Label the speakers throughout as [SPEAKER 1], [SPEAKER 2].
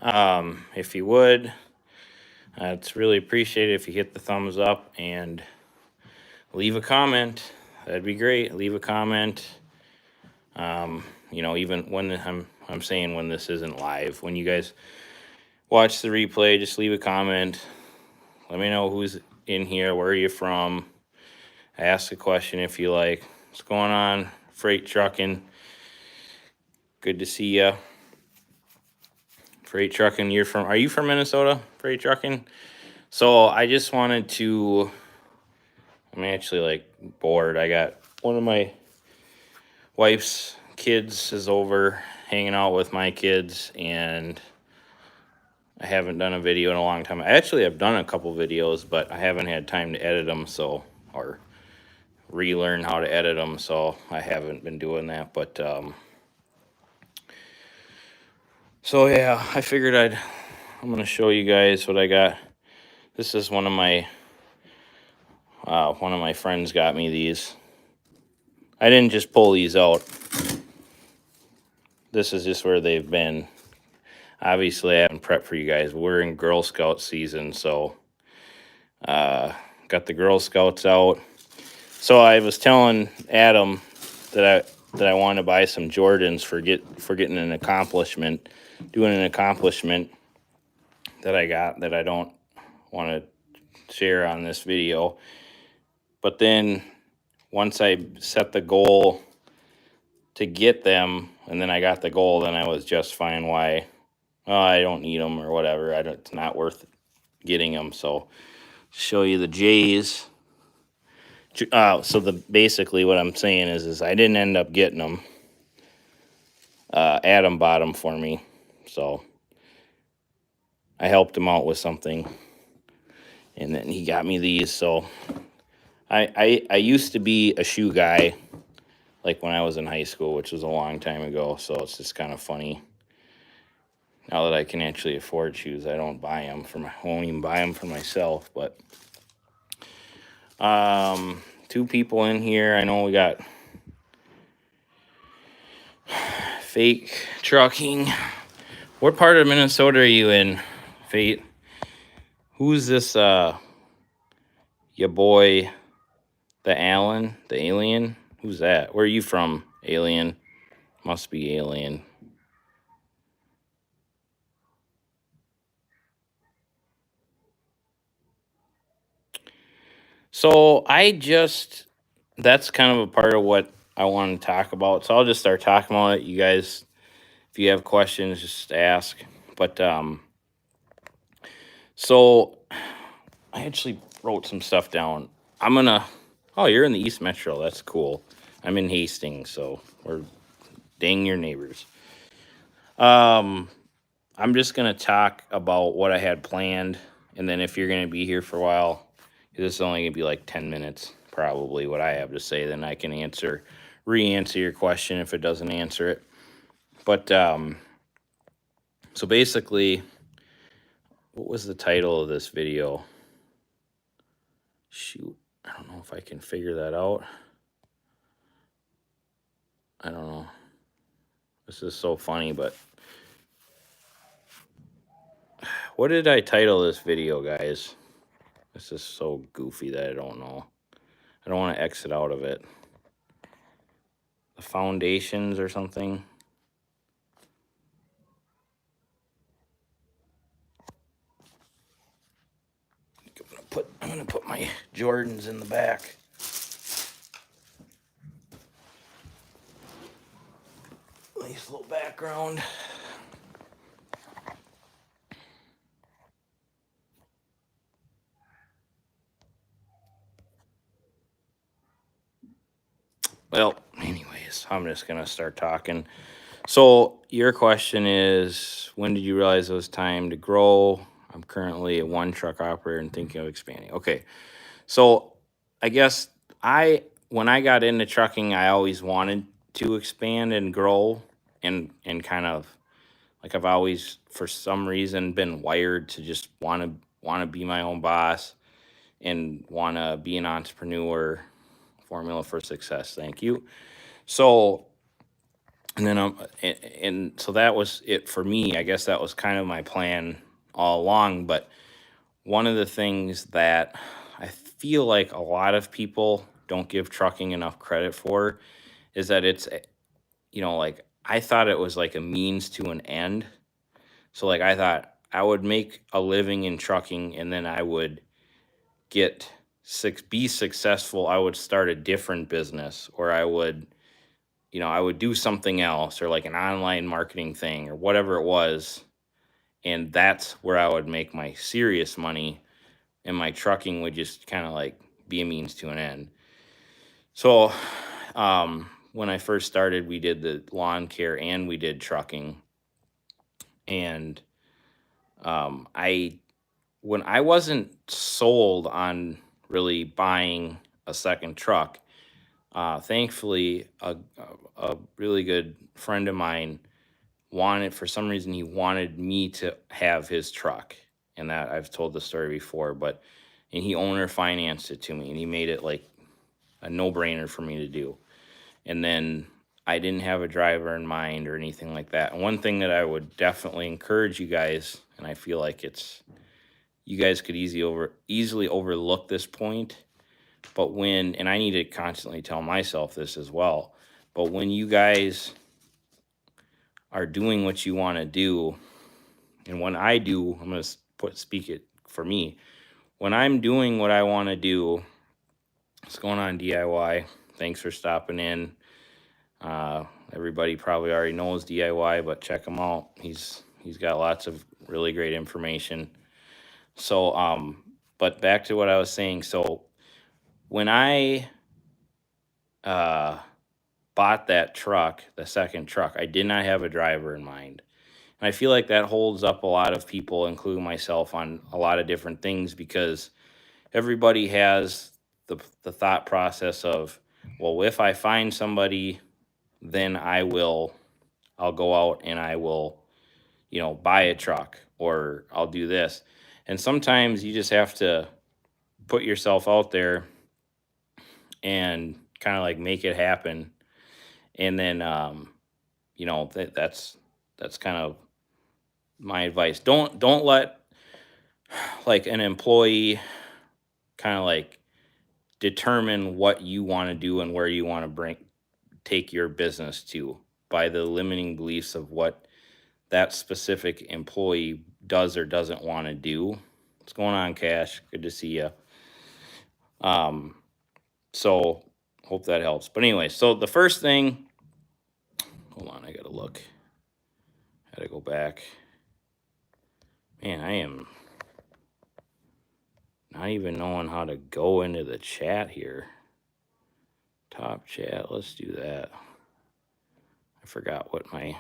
[SPEAKER 1] If you would, it's really appreciated if you hit the thumbs up and leave a comment. That'd be great. Leave a comment. Even when I'm saying when this isn't live, when you guys watch the replay, just leave a comment. Let me know who's in here. Where are you from? Ask a question if you like. What's going on? Freight trucking. Good to see you. Freight trucking. Are you from Minnesota? Freight trucking. So I just wanted to, I'm actually like bored. I got one of my wife's kids is over hanging out with my kids, and I haven't done a video in a long time. I actually have done a couple videos, but I haven't had time to edit them, or relearn how to edit them, so I haven't been doing that. But so yeah, I figured I'm gonna show you guys what I got. This is one of my friends got me these. I didn't just pull these out. This is just where they've been. Obviously, I haven't prepped for you guys. We're in Girl Scout season, so got the Girl Scouts out. So I was telling Adam that I want to buy some Jordans for getting an accomplishment, doing an accomplishment that I got that I don't want to share on this video. But then once I set the goal to get them, and then I got the goal, then I was justifying why, oh, I don't need them or whatever. It's not worth getting them. So show you the J's. Basically what I'm saying is I didn't end up getting them. Adam bought them for me, so I helped him out with something, and then he got me these. So I used to be a shoe guy, like when I was in high school, which was a long time ago. So it's just kind of funny. Now that I can actually afford shoes, I don't buy them won't even buy them for myself. But two people in here. I know we got Fake Trucking. What part of Minnesota are you in, Fate? Who's this? Your boy, the alien? Who's that? Where are you from, alien? Must be alien. So that's kind of a part of what I want to talk about. So I'll just start talking about it. You guys, if you have questions, just ask. But so I actually wrote some stuff down. Oh, you're in the East Metro. That's cool. I'm in Hastings, so we're dang your neighbors. I'm just gonna talk about what I had planned, and then if you're gonna be here for a while, this is only gonna be like 10 minutes, probably, what I have to say. Then I can re-answer your question if it doesn't answer it. But so basically, what was the title of this video? Shoot, I don't know if I can figure that out. I don't know. This is so funny, but what did I title this video, guys? This is so goofy that I don't know. I don't want to exit out of it. The foundations or something. I'm gonna put my Jordans in the back. Nice little background. Well, anyways, I'm just gonna start talking. So your question is, when did you realize it was time to grow? I'm currently a one truck operator and thinking of expanding. Okay, so I guess when I got into trucking, I always wanted to expand and grow, and kind of like I've always, for some reason, been wired to just want to be my own boss and want to be an entrepreneur. Formula for success. Thank you. So And then and so that was it for me. I guess that was kind of my plan all along. But one of the things that I feel like a lot of people don't give trucking enough credit for is that it's, like I thought it was like a means to an end. So like I thought I would make a living in trucking and then I would be successful. I would start a different business, or I would do something else, or like an online marketing thing or whatever it was. And that's where I would make my serious money, and my trucking would just kind of like be a means to an end. So, when I first started, we did the lawn care and we did trucking. And I when I wasn't sold on really buying a second truck, thankfully, a really good friend of mine for some reason, he wanted me to have his truck. And that I've told the story before, and he owner financed it to me, and he made it like a no brainer for me to do. And then I didn't have a driver in mind or anything like that. And one thing that I would definitely encourage you guys, and I feel like you guys could easily overlook this point, but and I need to constantly tell myself this as well, but when you guys are doing what you want to do, and when I do, I'm going to speak it for me. When I'm doing what I want to do, what's going on, DIY? Thanks for stopping in. Everybody probably already knows DIY, but check him out. He's got lots of really great information. So, but back to what I was saying. So, when I bought that truck, the second truck, I did not have a driver in mind. And I feel like that holds up a lot of people, including myself, on a lot of different things, because everybody has the thought process of, well, if I find somebody, then I'll go out and I will, buy a truck, or I'll do this. And sometimes you just have to put yourself out there and kind of like make it happen. And then, that's kind of my advice. Don't let like an employee kind of like determine what you want to do and where you want to take your business to, by the limiting beliefs of what that specific employee does or doesn't want to do. What's going on, Cash? Good to see you. So hope that helps. But anyway, so the first thing, hold on, I gotta look. I gotta go back. Man, I am not even knowing how to go into the chat here. Top chat, let's do that. I forgot what my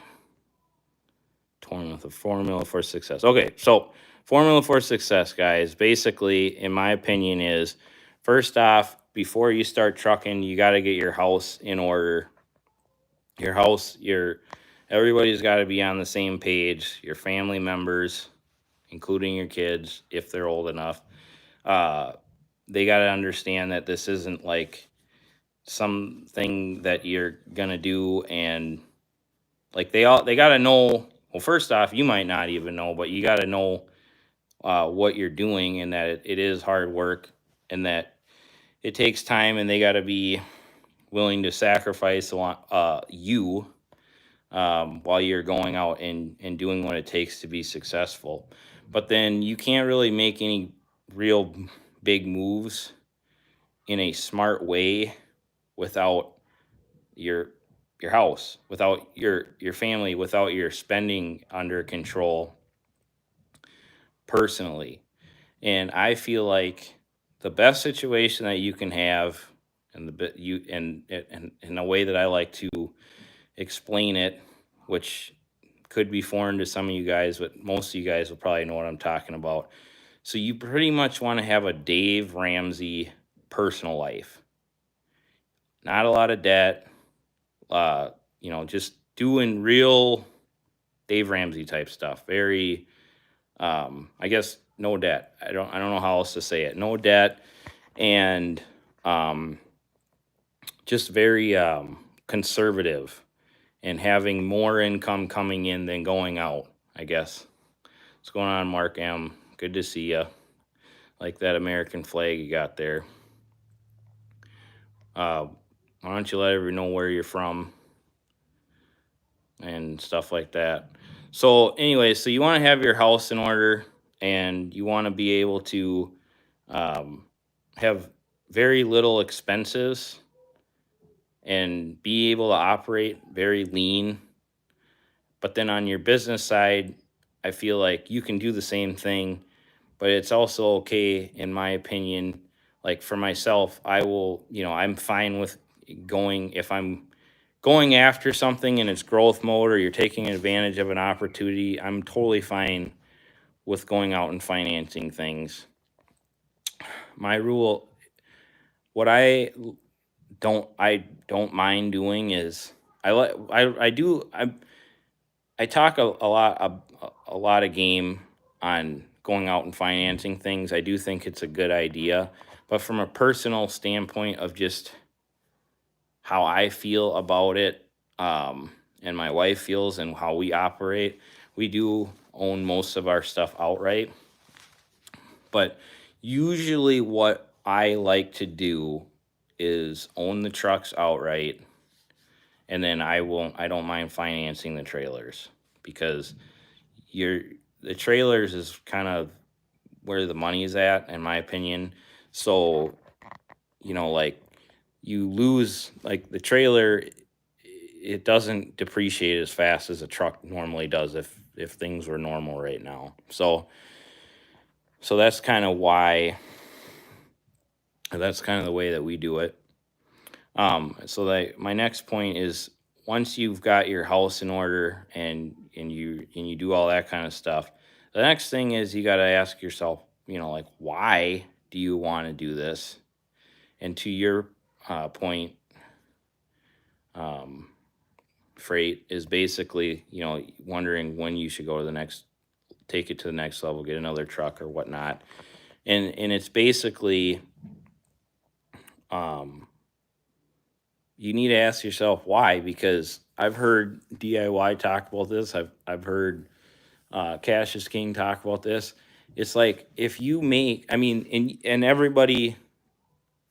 [SPEAKER 1] formula for success. Okay, so formula for success, guys, basically, in my opinion, is first off, before you start trucking, you got to get your house in order. Everybody's got to be on the same page. Your family members, including your kids, if they're old enough, they got to understand that this isn't like something that you're gonna do, and like they got to know. Well, first off, you might not even know, but you got to know what you're doing, and that it is hard work, and that it takes time, and they got to be willing to sacrifice you while you're going out and doing what it takes to be successful. But then you can't really make any real big moves in a smart way without your house, without your family, without your spending under control personally. And I feel like the best situation that you can have, and in a way that I like to explain it, which could be foreign to some of you guys, but most of you guys will probably know what I'm talking about. So you pretty much want to have a Dave Ramsey personal life. Not a lot of debt, just doing real Dave Ramsey type stuff. Very, I guess, no debt. I don't know how else to say it. No debt, and just very conservative and having more income coming in than going out, I guess. What's going on, Mark M? Good to see you. Like that American flag you got there. Why don't you let everyone know where you're from and stuff like that. So anyway, so you want to have your house in order, and you want to be able to have very little expenses and be able to operate very lean. But then on your business side, I feel like you can do the same thing, but it's also okay, in my opinion. Like for myself, I will, I'm fine with going, if I'm going after something and it's growth mode or you're taking advantage of an opportunity, I'm totally fine with going out and financing things. My rule, what I don't mind doing is I talk a lot of game on going out and financing things. I do think it's a good idea, but from a personal standpoint of just how I feel about it, and my wife feels and how we operate, we do own most of our stuff outright. But usually, what I like to do is own the trucks outright, and then I don't mind financing the trailers, because you're the trailers is kind of where the money is at, in my opinion. So, like, you lose, like, the trailer, it doesn't depreciate as fast as a truck normally does if things were normal right now. So that's kind of why, that's kind of the way that we do it. So that my next point is, once you've got your house in order and you do all that kind of stuff, the next thing is you got to ask yourself, like, why do you want to do this? And to your point, um, freight is basically, wondering when you should go to the next, take it to the next level, get another truck or whatnot. And it's basically, um, you need to ask yourself why, because I've heard DIY talk about this. I've heard Cash is King talk about this. It's like, if you make, I mean, and everybody,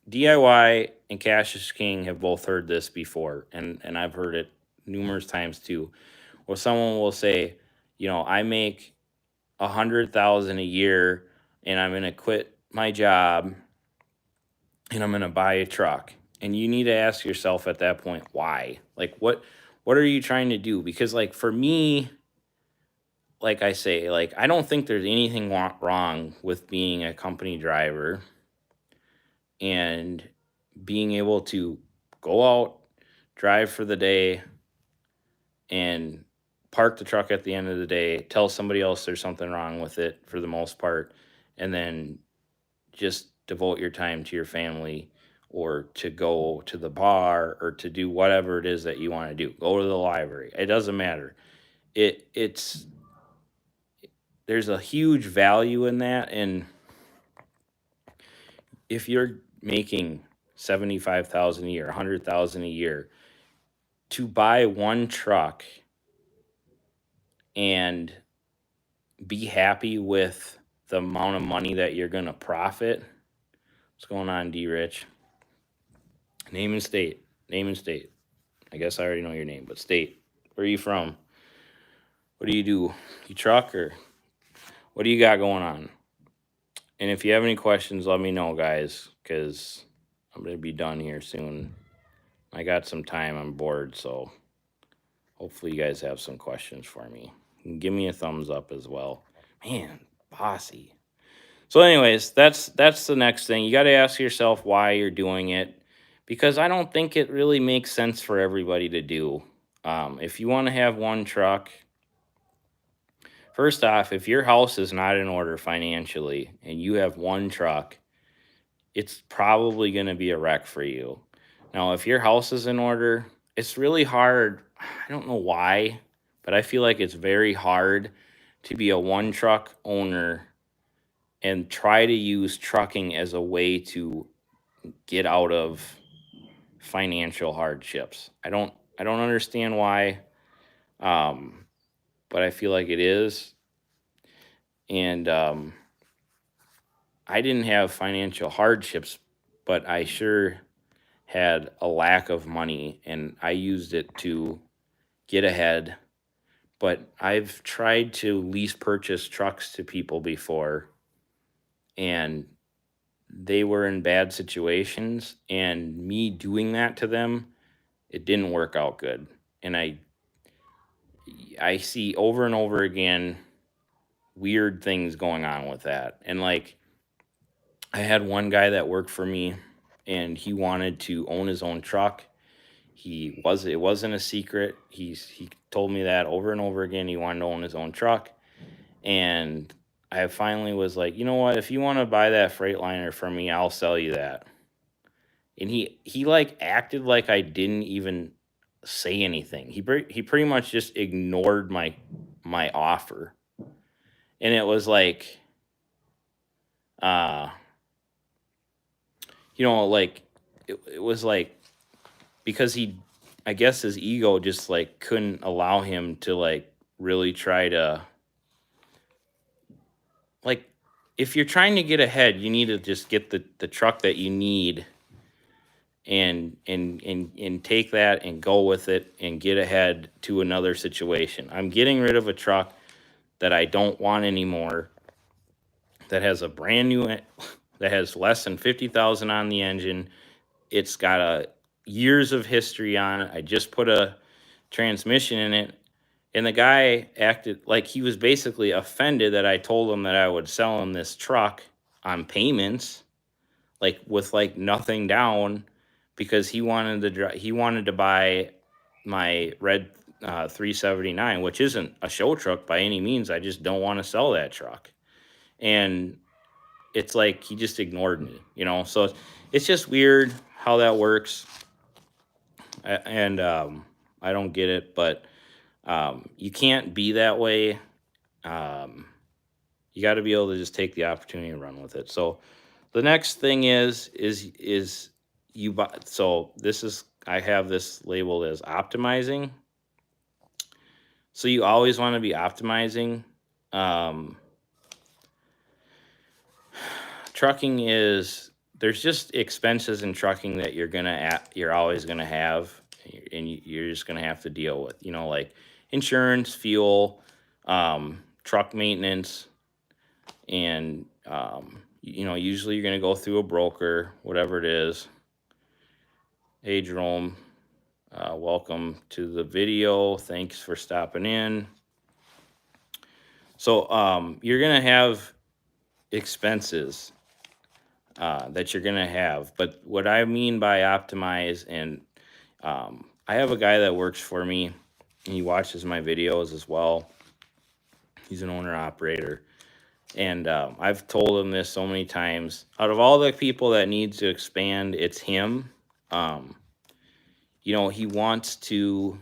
[SPEAKER 1] DIY and Cash is King have both heard this before, and I've heard it numerous times too, where someone will say, I make 100,000 a year, and I'm gonna quit my job, and I'm gonna buy a truck. And you need to ask yourself at that point, why? Like, what are you trying to do? Because, like, for me, like I say, like, I don't think there's anything wrong with being a company driver and being able to go out, drive for the day, and park the truck at the end of the day, tell somebody else there's something wrong with it for the most part, and then just devote your time to your family, or to go to the bar, or to do whatever it is that you want to do. Go to the library. It doesn't matter. It's there's a huge value in that, and if you're making 75,000 a year, 100,000 a year, to buy one truck and be happy with the amount of money that you're going to profit. What's going on, D Rich? Name and state. Name and state. I guess I already know your name, but state. Where are you from? What do? You truck, or what do you got going on? And if you have any questions, let me know, guys, because I'm going to be done here soon. I got some time. I'm bored, so hopefully you guys have some questions for me. And give me a thumbs up as well. Man, bossy. So anyways, that's the next thing. You got to ask yourself why you're doing it, because I don't think it really makes sense for everybody to do. If you want to have one truck, first off, if your house is not in order financially and you have one truck, it's probably going to be a wreck for you. Now, if your house is in order, it's really hard. I don't know why, but I feel like it's very hard to be a one truck owner and try to use trucking as a way to get out of financial hardships. I don't understand why, but I feel like it is. And I didn't have financial hardships, but I sure had a lack of money, and I used it to get ahead. But I've tried to lease purchase trucks to people before, and they were in bad situations, and me doing that to them, it didn't work out good. And I see over and over again weird things going on with that. And like, I had one guy that worked for me, and he wanted to own his own truck. It wasn't a secret. He told me that over and over again. He wanted to own his own truck. And I finally was like, you know what? If you want to buy that Freightliner from me, I'll sell you that. And he like acted like I didn't even say anything. He pretty much just ignored my offer. And it was like, uh like, it was like, because I guess his ego just like couldn't allow him to like really try to, like, if you're trying to get ahead, you need to just get the truck that you need, and take that and go with it and get ahead to another situation. I'm getting rid of a truck that I don't want anymore, that has a brand new that has less than 50,000 on the engine. It's got a years of history on it. I just put a transmission in it, and the guy acted like he was basically offended that I told him that I would sell him this truck on payments, like with like nothing down, because he wanted to buy my red 379, which isn't a show truck by any means. I just don't want to sell that truck. And it's like he just ignored me, So it's just weird how that works. And I don't get it, but you can't be that way. Um, you got to be able to just take the opportunity and run with it. So the next thing is you buy. So I have this labeled as optimizing. So you always want to be optimizing. Trucking there's just expenses in trucking that you're always gonna have, and you're just gonna have to deal with. Like insurance, fuel, truck maintenance, and usually you're gonna go through a broker, whatever it is. Hey Jerome, welcome to the video. Thanks for stopping in. So you're gonna have expenses that you're gonna have. But what I mean by optimize, and I have a guy that works for me, and he watches my videos as well. He's an owner operator, and I've told him this so many times. Out of all the people that needs to expand, it's him. He wants to.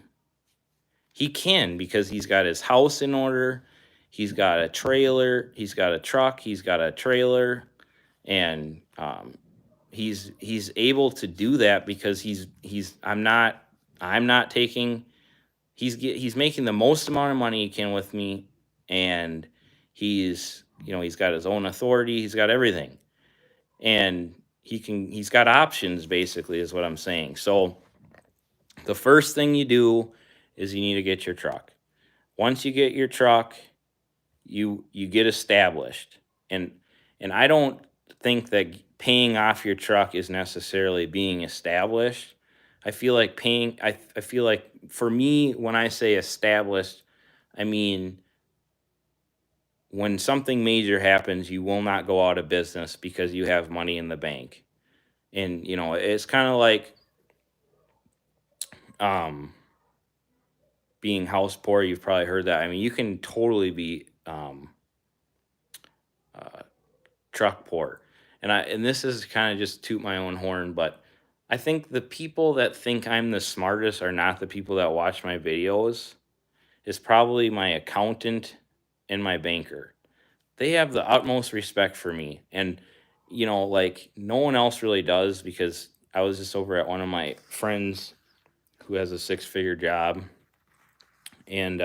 [SPEAKER 1] He can, because he's got his house in order. He's got a trailer. He's got a truck. He's got a trailer, and he's able to do that because I'm not taking. He's making the most amount of money he can with me, and he's got his own authority. He's got everything, and he's got options, basically, is what I'm saying. So the first thing you do is you need to get your truck. Once you get your truck, you get established. And I don't think that paying off your truck is necessarily being established. I feel like I feel like, for me, when I say established, I mean when something major happens, you will not go out of business because you have money in the bank. And it's kind of like being house poor. You've probably heard that. I mean, you can totally be truck poor. And this is kind of just toot my own horn, but I think the people that think I'm the smartest are not the people that watch my videos. It's probably my accountant and my banker. They have the utmost respect for me. And, like, no one else really does, because I was just over at one of my friends who has a 6-figure job, and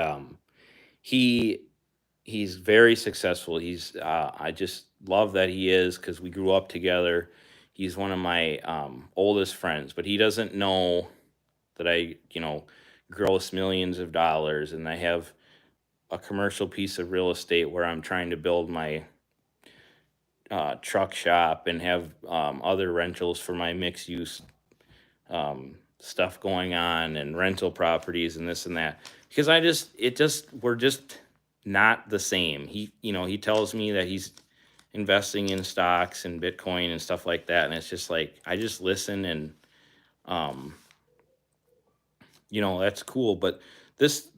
[SPEAKER 1] he's very successful. He's I just love that he is, because we grew up together. He's one of my oldest friends, but he doesn't know that I, gross millions of dollars, and I have a commercial piece of real estate where I'm trying to build my truck shop and have other rentals for my mixed use stuff going on, and rental properties and this and that. Because we're just not the same. He tells me that he's investing in stocks and Bitcoin and stuff like that. And it's just like, I just listen, and, that's cool. But let's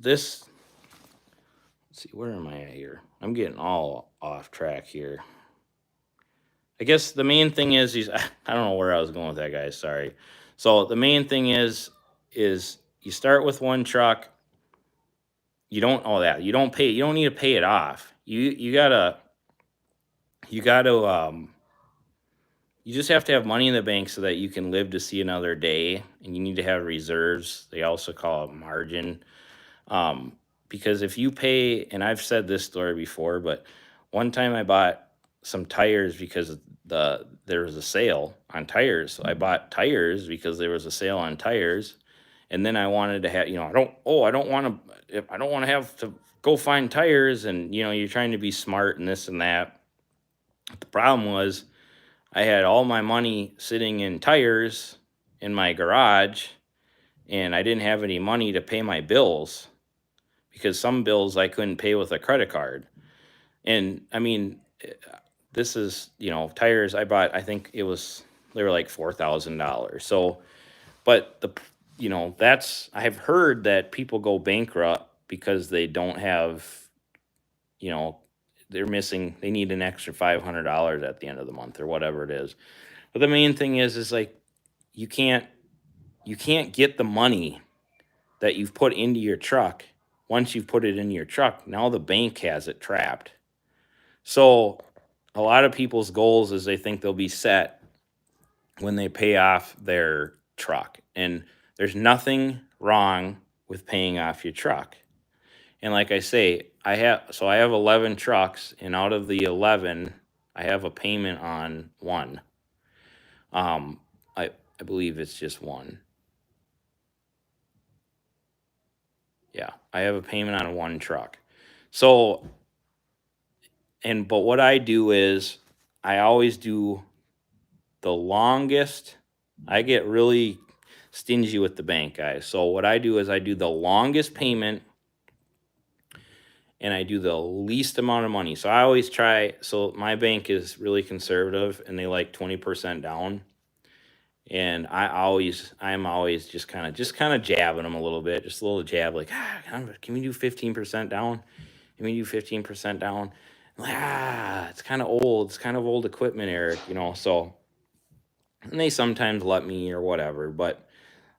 [SPEAKER 1] see, where am I at here? I'm getting all off track here. I guess the main thing is I don't know where I was going with that, guys. Sorry. So the main thing is you start with one truck. You don't you don't need to pay it off. You just have to have money in the bank so that you can live to see another day, and you need to have reserves. They also call it margin. Because if you pay, and I've said this story before, but one time I bought some tires because there was a sale on tires. So I bought tires because there was a sale on tires, and then I wanted to have, I don't want to have to go find tires, and you're trying to be smart and this and that. The problem was I had all my money sitting in tires in my garage, and I didn't have any money to pay my bills, because some bills I couldn't pay with a credit card. And I mean, this is, tires I bought, I think they were like $4,000. So, but I've heard that people go bankrupt because they don't have, they need an extra $500 at the end of the month or whatever it is. But the main thing is like, you can't get the money that you've put into your truck. Once you've put it in your truck, now the bank has it trapped. So a lot of people's goals is they think they'll be set when they pay off their truck. And there's nothing wrong with paying off your truck. And like I say, I have 11 trucks, and out of the 11, I have a payment on one. I believe it's just one. Yeah, I have a payment on one truck. So, but what I do is I always do the longest. I get really stingy with the bank, guys. So what I do is I do the longest payment, and I do the least amount of money. So I always try. So my bank is really conservative, and they like 20% down. And I'm always just kind of jabbing them a little bit, just a little jab, like, can we do 15% down? Can we do 15% down? It's kind of old. It's kind of old equipment, Eric, so, and they sometimes let me or whatever. But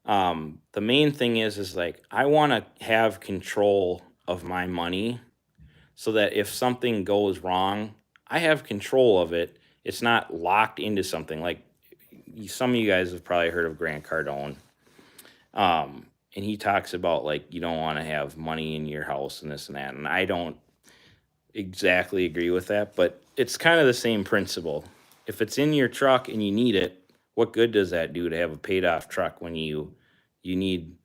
[SPEAKER 1] the main thing is like, I want to have control of my money, so that if something goes wrong, I have control of it. It's not locked into something. Like, some of you guys have probably heard of Grant Cardone. And he talks about, like, you don't want to have money in your house and this and that. And I don't exactly agree with that, but it's kind of the same principle. If it's in your truck and you need it, what good does that do to have a paid off truck when you need,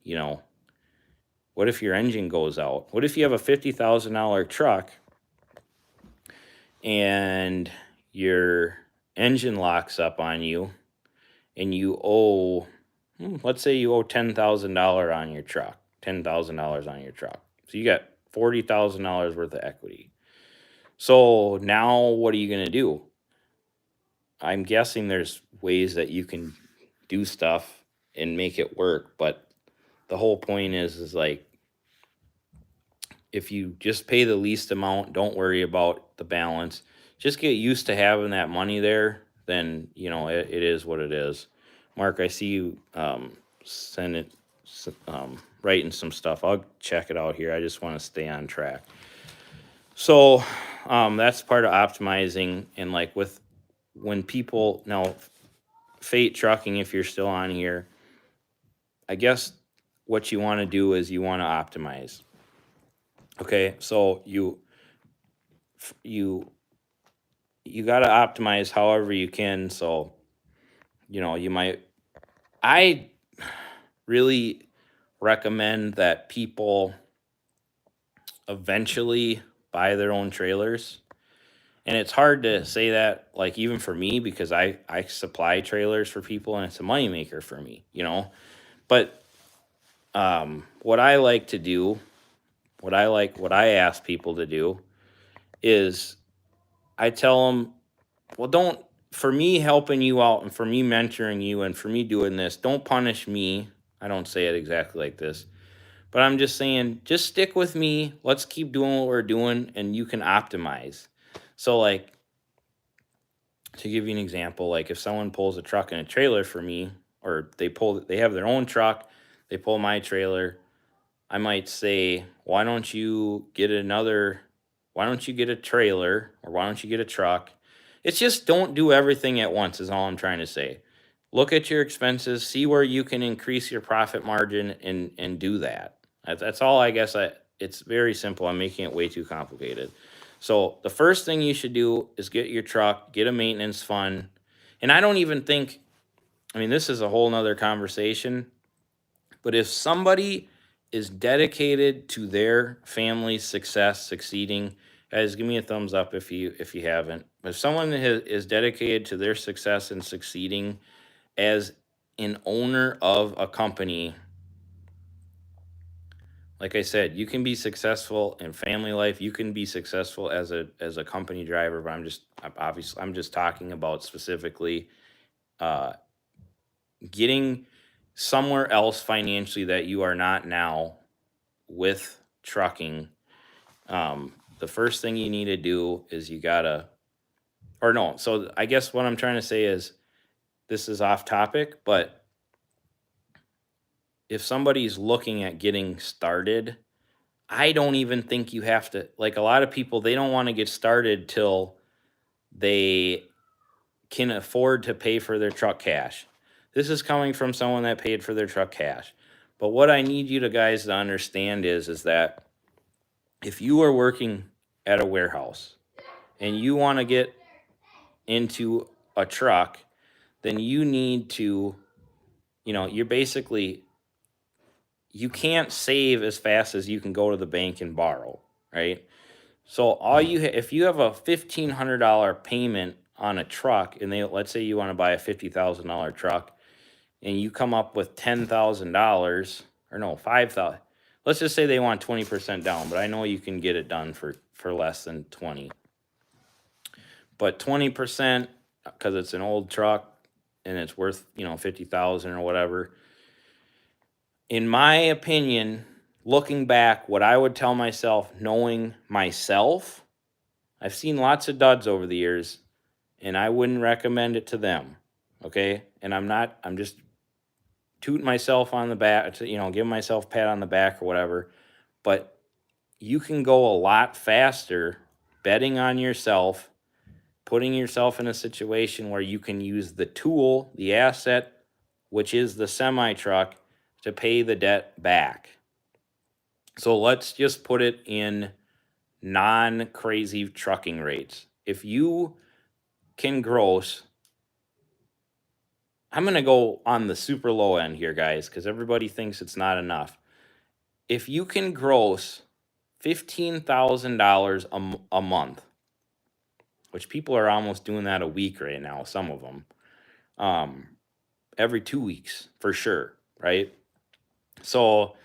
[SPEAKER 1] what if your engine goes out? What if you have a $50,000 truck and your engine locks up on you, and you owe, let's say you owe $10,000 on your truck, $10,000 on your truck. So you got $40,000 worth of equity. So now what are you going to do? I'm guessing there's ways that you can do stuff and make it work. But the whole point is like, if you just pay the least amount, don't worry about the balance, just get used to having that money there, then, it is what it is. Mark, I see you writing some stuff. I'll check it out here. I just want to stay on track. So that's part of optimizing. And like when people, now, Fate Trucking, if you're still on here, I guess what you want to do is you want to optimize. Okay, so you got to optimize however you can. So you might. I really recommend that people eventually buy their own trailers. And it's hard to say that, like, even for me, because I supply trailers for people and it's a moneymaker for me. But what I like to do, what I ask people to do is I tell them, well, don't, for me helping you out and for me mentoring you and for me doing this, don't punish me. I don't say it exactly like this, but I'm just saying, just stick with me. Let's keep doing what we're doing and you can optimize. So, like, to give you an example, like if someone pulls a truck and a trailer for me, or they have their own truck, they pull my trailer, I might say, why don't you get a trailer, or why don't you get a truck? It's just, don't do everything at once is all I'm trying to say. Look at your expenses, see where you can increase your profit margin, and do that. That's all, I guess. It's very simple. I'm making it way too complicated. So the first thing you should do is get your truck, get a maintenance fund. And I don't even think, I mean, this is a whole nother conversation, but if somebody is dedicated to their family's success, succeeding, guys, give me a thumbs up if you haven't. If someone is dedicated to their success and succeeding as an owner of a company, like I said, you can be successful in family life. You can be successful as a company driver. But I'm just talking about specifically uh, getting somewhere else financially that you are not now with trucking. The first thing you need to do is you gotta, or no. So I guess what I'm trying to say is, this is off topic, but if somebody's looking at getting started, I don't even think you have to, like, a lot of people, they don't want to get started till they can afford to pay for their truck cash. This is coming from someone that paid for their truck cash. But what I need you to guys to understand is that if you are working at a warehouse and you want to get into a truck, then you need to, you're basically, you can't save as fast as you can go to the bank and borrow, right? So if you have a $1,500 payment on a truck, and let's say you want to buy a $50,000 truck, and you come up with $10,000, or no, 5,000. Let's just say they want 20% down, but I know you can get it done for less than 20. But 20%, because it's an old truck and it's worth 50,000 or whatever. In my opinion, looking back, what I would tell myself, knowing myself, I've seen lots of duds over the years, and I wouldn't recommend it to them. Okay, and I'm just tooting myself on the back, giving myself a pat on the back or whatever. But you can go a lot faster betting on yourself, putting yourself in a situation where you can use the tool, the asset, which is the semi truck, to pay the debt back. So let's just put it in non-crazy trucking rates. If you can gross, I'm going to go on the super low end here, guys, because everybody thinks it's not enough. If you can gross $15,000 a month, which people are almost doing that a week right now, some of them, every 2 weeks for sure, right? So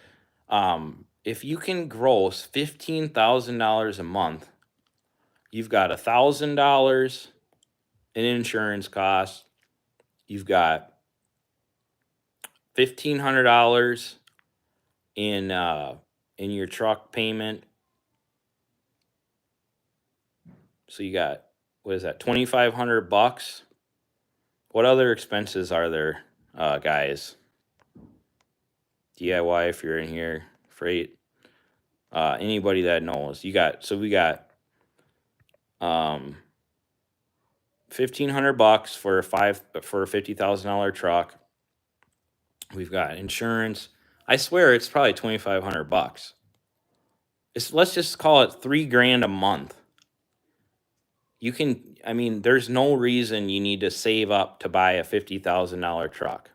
[SPEAKER 1] if you can gross $15,000 a month, you've got $1,000 in insurance costs. You've got $1,500 in your truck payment. So you got, what is that, $2,500? What other expenses are there, guys? DIY, if you're in here, freight. Anybody that knows, we got $1,500 for a $50,000 truck. We've got insurance. I swear it's probably $2,500. Let's just call it $3,000 a month. You can, I mean, there's no reason you need to save up to buy a $50,000 truck.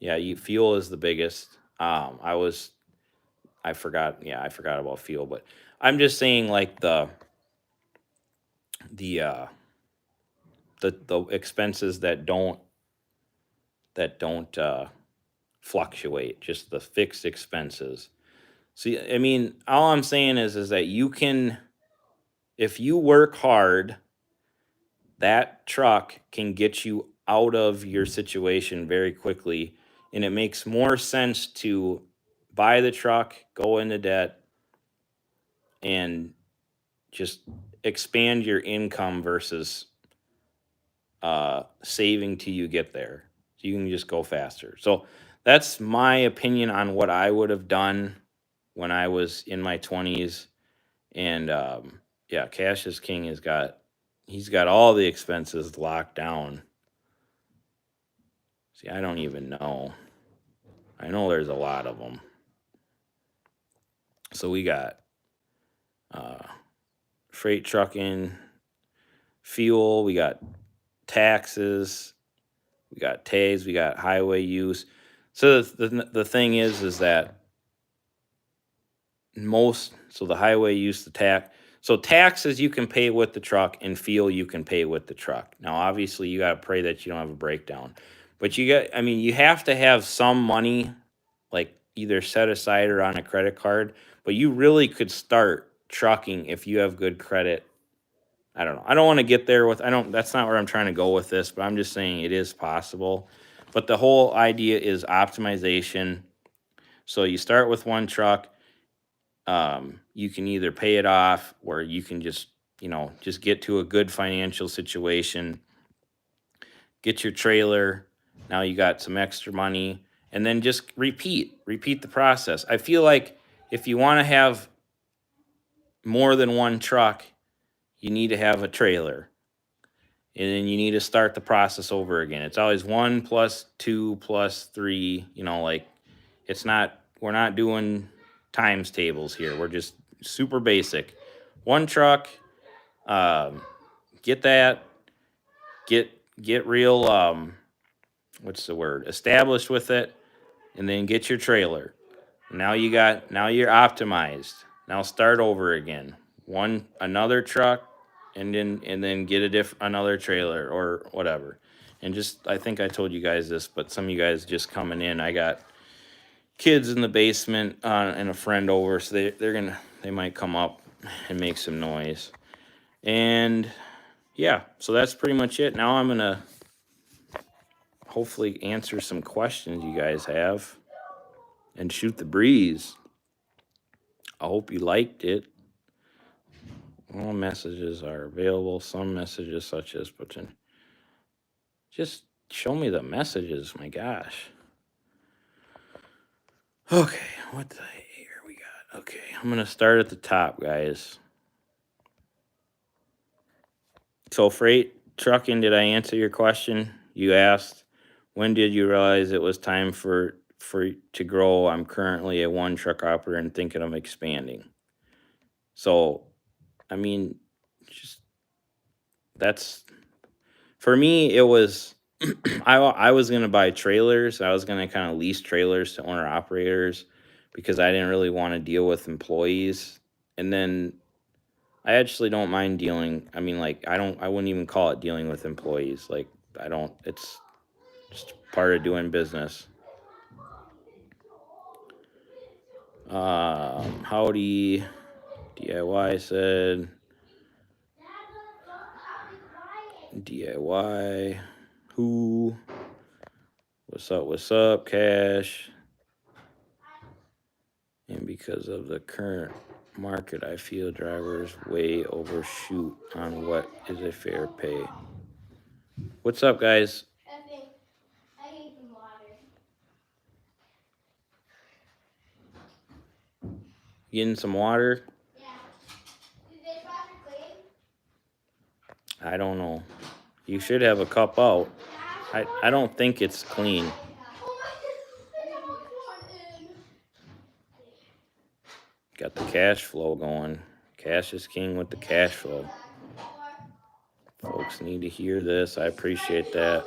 [SPEAKER 1] Yeah, fuel is the biggest. I forgot. Yeah, I forgot about fuel, but I'm just saying, like the uh, the expenses that don't fluctuate, just the fixed expenses. See, I mean, all I'm saying is that you can, if you work hard, that truck can get you out of your situation very quickly, and it makes more sense to buy the truck, go into debt, and just expand your income versus saving till you get there. So you can just go faster. So that's my opinion on what I would have done when I was in my 20s. And yeah, Cash is King he's got all the expenses locked down. See, I don't even know. I know there's a lot of them. So we got freight trucking, fuel, we got taxes, we got tags, we got highway use. So the thing is that so the highway use, the tax. So taxes you can pay with the truck, and fuel you can pay with the truck. Now, obviously, you got to pray that you don't have a breakdown. But you have to have some money, like either set aside or on a credit card. But you really could start trucking if you have good credit. I don't know. I don't want to get there that's not where I'm trying to go with this, but I'm just saying it is possible. But the whole idea is optimization. So you start with one truck. You can either pay it off, or you can just get to a good financial situation, get your trailer. Now you got some extra money, and then just repeat the process. I feel like if you want to have more than one truck, you need to have a trailer, and then you need to start the process over again. It's always 1 plus 2 plus 3, we're not doing times tables here. We're just super basic. One truck, get that, get real, what's the word? Established with it, and then get your trailer. Now you're optimized. Now start over again. Another truck, and then get another trailer or whatever. And I think I told you guys this, but some of you guys just coming in, I got kids in the basement and a friend over, so they might come up and make some noise. And yeah, so that's pretty much it. Now I'm gonna hopefully answer some questions you guys have and shoot the breeze. I hope you liked it. All messages are available. Some messages such as button. Just show me the messages, my gosh. Okay, what the here we got? Okay, I'm gonna start at the top, guys. So freight trucking, did I answer your question? You asked, when did you realize it was time for to grow? I'm currently a one truck operator and thinking of expanding. So, I mean, that's, for me, it was, I was going to buy trailers. I was going to kind of lease trailers to owner operators because I didn't really want to deal with employees. And then I actually don't mind dealing. I mean, like, I wouldn't even call it dealing with employees. Like, it's just part of doing business. Howdy, DIY said, DIY, who, what's up, Cash? And because of the current market, I feel drivers way overshoot on what is a fair pay. What's up, guys? I need some water. Getting some water? Yeah. Is this water clean? I don't know. You should have a cup out. I don't think it's clean. Got the cash flow going. Cash is king with the cash flow. Folks need to hear this. I appreciate that.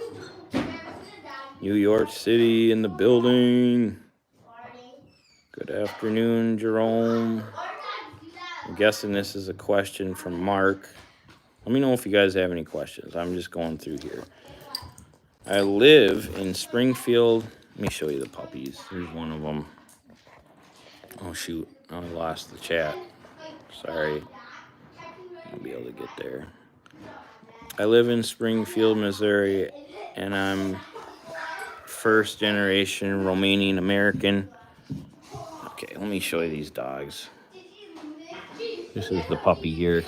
[SPEAKER 1] New York City in the building. Good afternoon, Jerome. I'm guessing this is a question from Mark. Let me know if you guys have any questions. I'm just going through here. I live in Springfield. Let me show you the puppies. Here's one of them. Oh, shoot. I lost the chat. Sorry. I'll be able to get there. I live in Springfield, Missouri, and I'm first generation Romanian American. Okay, let me show you these dogs. This is the puppy here.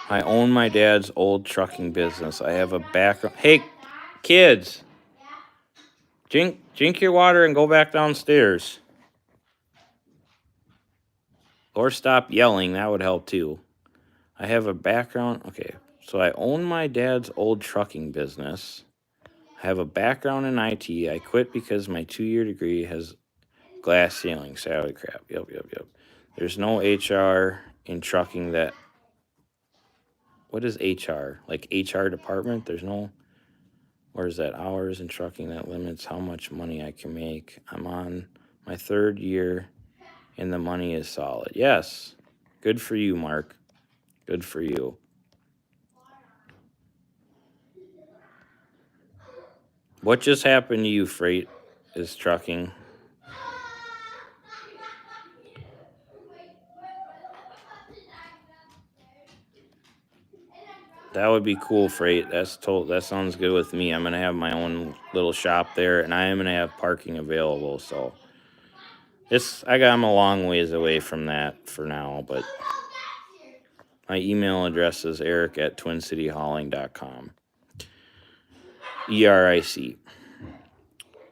[SPEAKER 1] I own my dad's old trucking business. I have a background. Hey, kids, drink your water and go back downstairs. Or stop yelling. That would help too. I have a background. Okay, so I own my dad's old trucking business. I have a background in IT. I quit because my 2-year degree has glass ceiling. Salary crap. Yep. There's no HR in trucking that. What is HR? Like HR department? There's no. Or is that hours in trucking that limits how much money I can make? I'm on my 3rd year and the money is solid. Yes. Good for you, Mark. Good for you. What just happened to you, Freight is trucking? That would be cool, Freight. That sounds good with me. I'm gonna have my own little shop there, and I am gonna have parking available. So I'm a long ways away from that for now, but my email address is eric@twincityhauling.com. ERIC.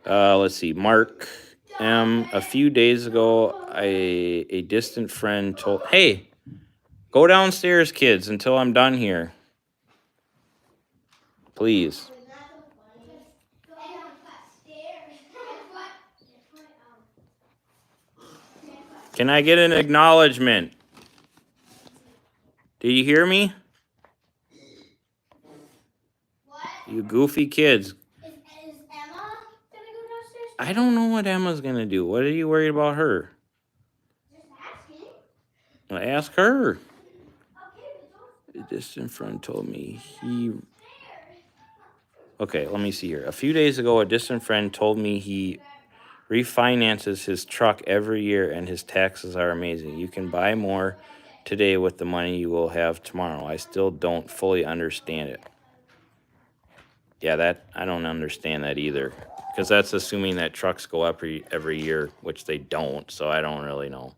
[SPEAKER 1] Let's see. Mark M. A few days ago, a distant friend told, "Hey, go downstairs, kids, until I'm done here. Please." Can I get an acknowledgement? Did you hear me?
[SPEAKER 2] What?
[SPEAKER 1] You goofy kids.
[SPEAKER 2] Is Emma gonna go downstairs?
[SPEAKER 1] I don't know what Emma's gonna do. What are you worried about her?
[SPEAKER 2] Just asking.
[SPEAKER 1] Well, ask her.
[SPEAKER 2] Okay, but don't.
[SPEAKER 1] A distant friend told me he. Okay, let me see here. A few days ago, a distant friend told me he refinances his truck every year and his taxes are amazing. You can buy more today with the money you will have tomorrow. I still don't fully understand it. Yeah, I don't understand that either. Because that's assuming that trucks go up every year, which they don't, so I don't really know.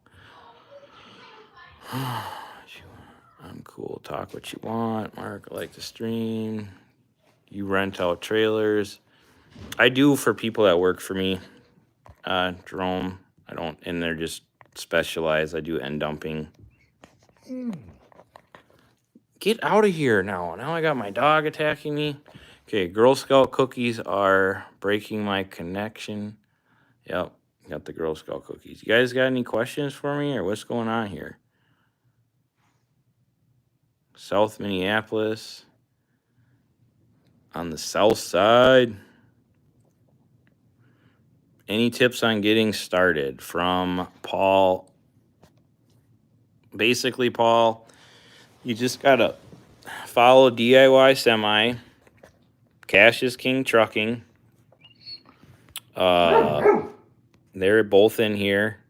[SPEAKER 1] I'm cool. Talk what you want. Mark, I like to stream. You rent out trailers. I do for people that work for me. Jerome, I don't, and they're just specialized. I do end dumping. Get out of here now. Now I got my dog attacking me. Okay, Girl Scout cookies are breaking my connection. Yep, got the Girl Scout cookies. You guys got any questions for me or what's going on here? South Minneapolis. On the south side. Any tips on getting started from Paul? Basically, Paul, you just got to follow DIY Semi, Cash is King Trucking. They're both in here.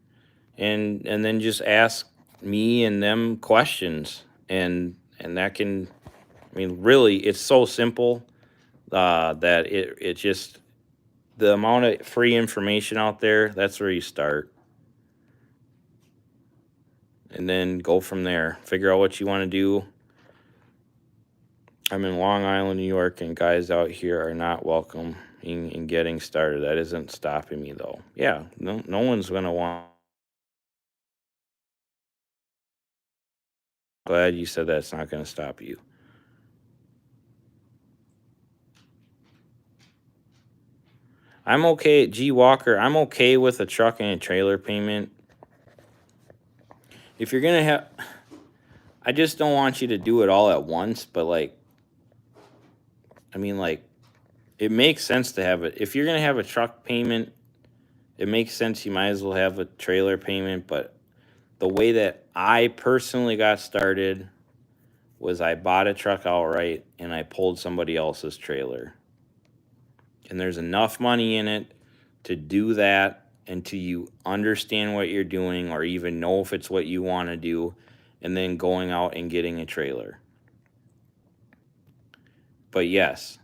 [SPEAKER 1] And then just ask me and them questions. And that can, I mean, really, it's so simple that it just, the amount of free information out there, that's where you start. And then go from there. Figure out what you want to do. I'm in Long Island, New York, and guys out here are not welcome in getting started. That isn't stopping me, though. Yeah, no one's going to want. Glad you said that's not going to stop you. I'm okay, G Walker, I'm okay with a truck and a trailer payment. If you're gonna have, I just don't want you to do it all at once, but like, I mean, like, it makes sense to have it. If you're gonna have a truck payment, it makes sense. You might as well have a trailer payment. But the way that I personally got started was I bought a truck outright and I pulled somebody else's trailer. And there's enough money in it to do that until you understand what you're doing or even know if it's what you want to do, and then going out and getting a trailer. But yes,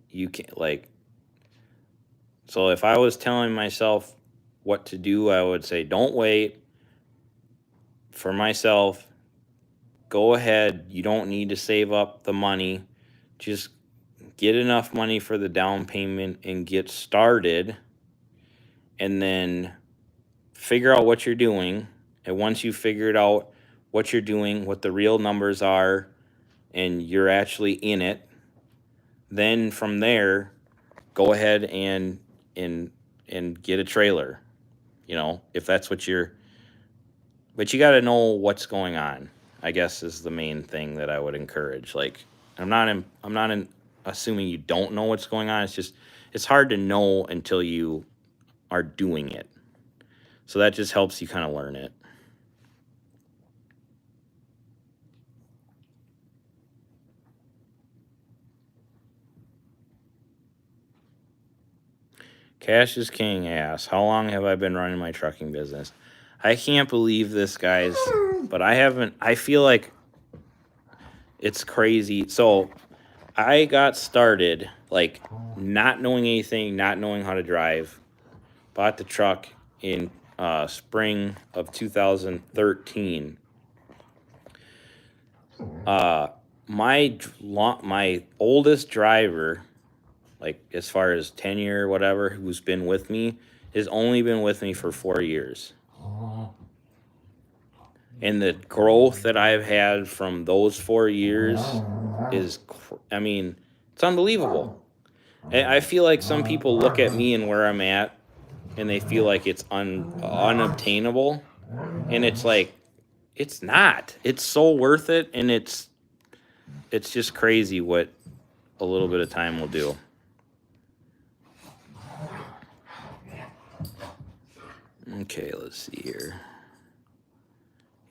[SPEAKER 1] you can't, like, so if I was telling myself what to do, I would say don't wait. For myself, go ahead. You don't need to save up the money. Just get enough money for the down payment and get started, and then figure out what you're doing. And once you figured out what you're doing, what the real numbers are, and you're actually in it, then from there, go ahead and get a trailer. You know, if that's what you're, but you got to know what's going on, I guess, is the main thing that I would encourage. Like, I'm not assuming you don't know what's going on. It's just, it's hard to know until you are doing it. So that just helps you kind of learn it. Cash is king asks, how long have I been running my trucking business? I can't believe this, guys, but I feel like it's crazy. So I got started like not knowing anything, not knowing how to drive. Bought the truck in spring of 2013. My oldest driver, like as far as tenure or whatever, who's been with me, has only been with me for 4 years. And the growth that I've had from those 4 years is, I mean, it's unbelievable. And I feel like some people look at me and where I'm at, and they feel like it's unobtainable. And it's like, it's not. It's so worth it, and it's just crazy what a little bit of time will do. Okay, let's see here.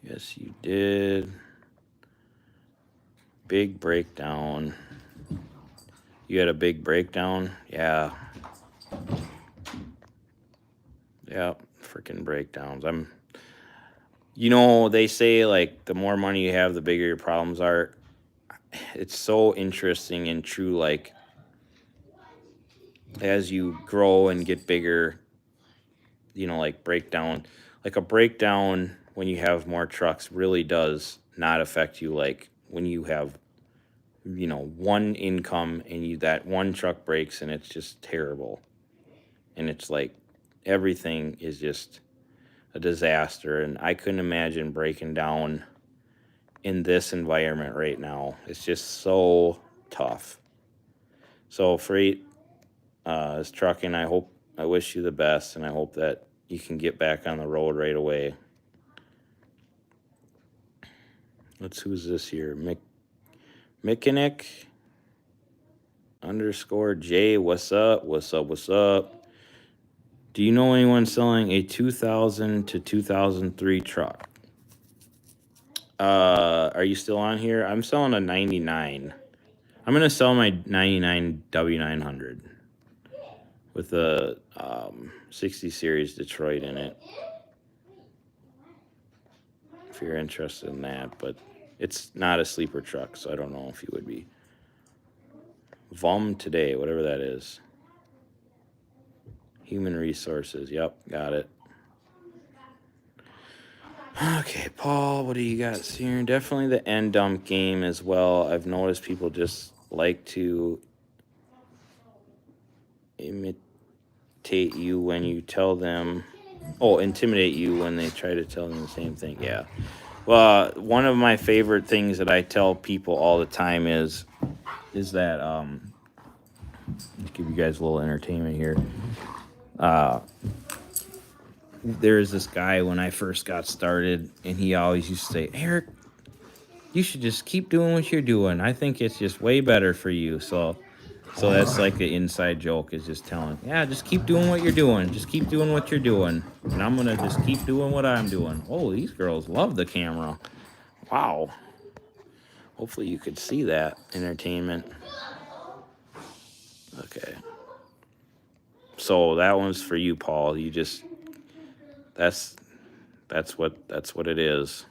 [SPEAKER 1] Yes, you did. Big breakdown. You had a big breakdown? Yeah. Yeah, freaking breakdowns. They say like the more money you have, the bigger your problems are. It's so interesting and true. Like, as you grow and get bigger, like breakdown, like a breakdown when you have more trucks really does not affect you. Like when you have, one income and that one truck breaks and it's just terrible. And it's like everything is just a disaster. And I couldn't imagine breaking down in this environment right now. It's just so tough. So Freight is trucking. I wish you the best, and I hope that you can get back on the road right away. Who's this here? Mechanic _J. What's up? What's up? What's up? Do you know anyone selling a 2000 to 2003 truck? Are you still on here? I'm selling a 99. I'm going to sell my 99 W900 with a 60 series Detroit in it, if you're interested in that. But it's not a sleeper truck, so I don't know if you would be. VUM today, whatever that is. Human resources. Yep, got it. Okay, Paul, what do you got here? Definitely the end dump game as well. I've noticed people just like to imitate you when you tell them, intimidate you when they try to tell them the same thing. Yeah. Well, one of my favorite things that I tell people all the time is that Just give you guys a little entertainment here. There's this guy when I first got started, and he always used to say, Eric, you should just keep doing what you're doing. I think it's just way better for you. So that's like the inside joke, is just telling, yeah, just keep doing what you're doing. Just keep doing what you're doing. And I'm going to just keep doing what I'm doing. Oh, these girls love the camera. Wow. Hopefully you could see that entertainment. Okay. So that one's for you, Paul. You just, that's what it is.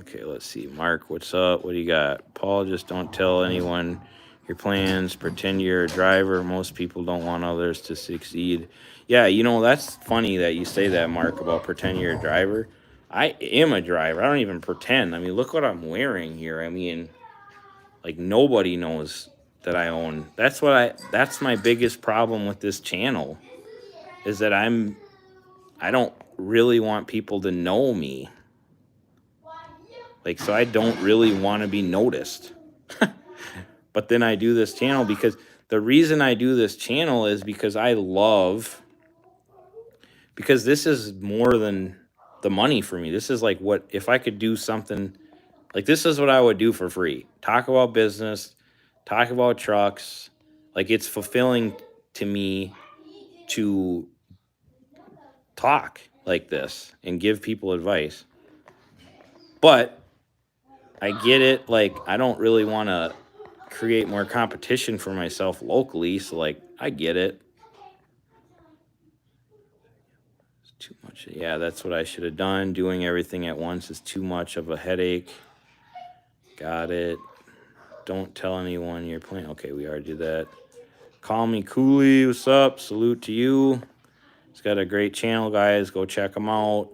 [SPEAKER 1] Okay, let's see. Mark, what's up? What do you got? Paul, just don't tell anyone your plans. Pretend you're a driver. Most people don't want others to succeed. Yeah, that's funny that you say that, Mark, about pretend you're a driver. I am a driver. I don't even pretend. I mean, look what I'm wearing here. I mean, like, nobody knows that I own. That's my biggest problem with this channel, is that I don't really want people to know me. Like, so I don't really want to be noticed. But then I do this channel because the reason I do this channel is because because this is more than the money for me. This is like, what if I could do something like this is what I would do for free. Talk about business, talk about trucks. Like, it's fulfilling to me to talk like this and give people advice. But I get it. Like, I don't really want to create more competition for myself locally. So, like, I get it. It's too much. Yeah, that's what I should have done. Doing everything at once is too much of a headache. Got it. Don't tell anyone you're playing. Okay, we already did that. Call me Cooley. What's up? Salute to you. He's got a great channel, guys. Go check him out.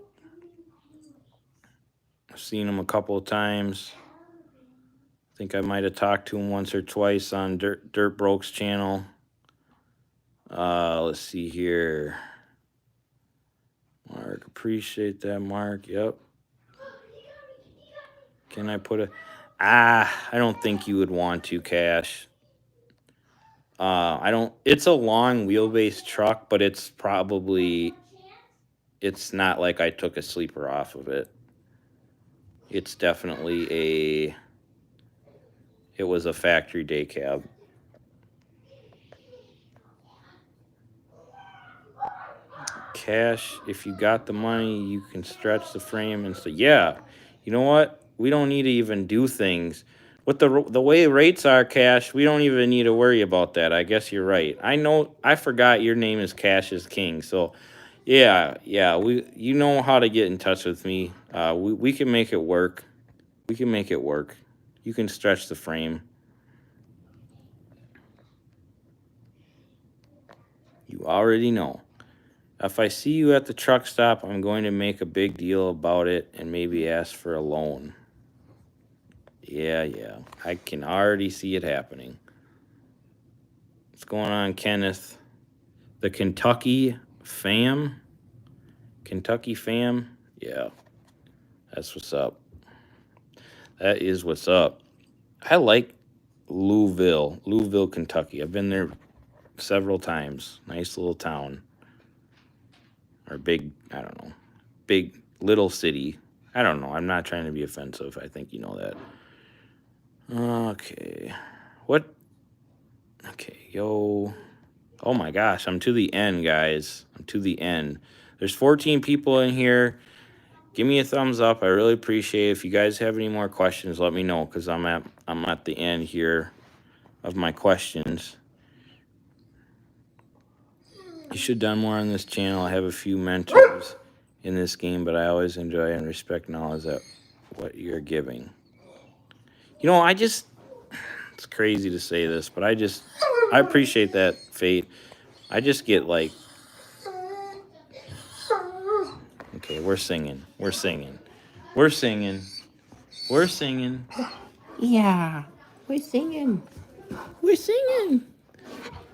[SPEAKER 1] I've seen him a couple of times. I think I might have talked to him once or twice on Dirt Broke's channel. Let's see here. Mark, appreciate that, Mark. Yep. Can I put I don't think you would want to, Cash. It's a long wheelbase truck, but it's not like I took a sleeper off of it. It's definitely it was a factory day cab. Cash, if you got the money, you can stretch the frame and say, yeah, you know what? We don't need to even do things. With the way rates are, Cash, we don't even need to worry about that. I guess you're right. I forgot your name is Cash is King. So, yeah, you know how to get in touch with me. We can make it work. We can make it work. You can stretch the frame. You already know. If I see you at the truck stop, I'm going to make a big deal about it and maybe ask for a loan. Yeah. I can already see it happening. What's going on, Kenneth? The Kentucky fam? Yeah. That's what's up. That is what's up. I like Louisville, Kentucky. I've been there several times. Nice little town. Or big, I don't know. Big little city. I don't know. I'm not trying to be offensive. I think you know that. Okay. What? Okay, yo. Oh my gosh, I'm to the end, guys. I'm to the end. There's 14 people in here. Give me a thumbs up. I really appreciate it. If you guys have any more questions, let me know, because I'm at the end here of my questions. You should have done more on this channel. I have a few mentors in this game, but I always enjoy and respect knowledge that what you're giving. It's crazy to say this, but I appreciate that, Fate. I just get like, okay, we're singing. Yeah, we're singing.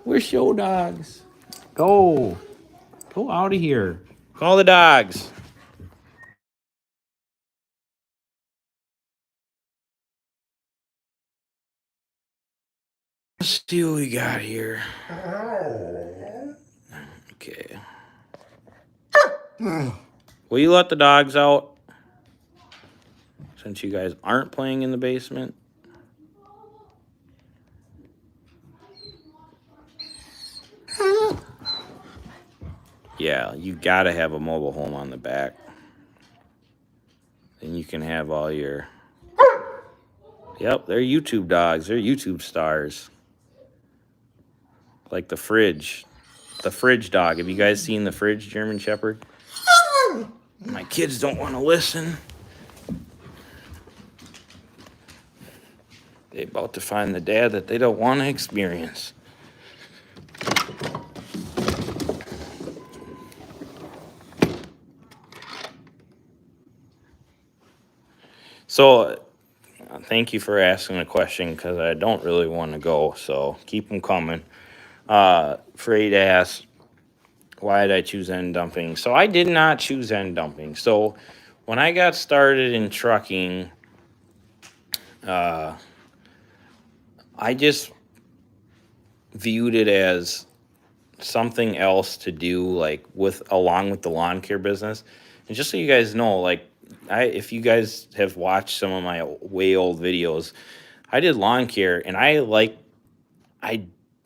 [SPEAKER 1] We're show dogs. Go out of here. Call the dogs. Let's see what we got here. Okay. Will you let the dogs out? Since you guys aren't playing in the basement. Yeah, you gotta have a mobile home on the back. Then you can have all your... Yep, they're YouTube dogs. They're YouTube stars. Like the fridge. The fridge dog. Have you guys seen the fridge German Shepherd? My kids don't want to listen. They're about to find the dad that they don't want to experience. So, thank you for asking the question because I don't really want to go. So, keep them coming. Freight asks, why did I choose end dumping? So, I did not choose end dumping. So, when I got started in trucking, I just viewed it as something else to do, like along with the lawn care business. And just so you guys know, like if you guys have watched some of my way old videos, I did lawn care, and I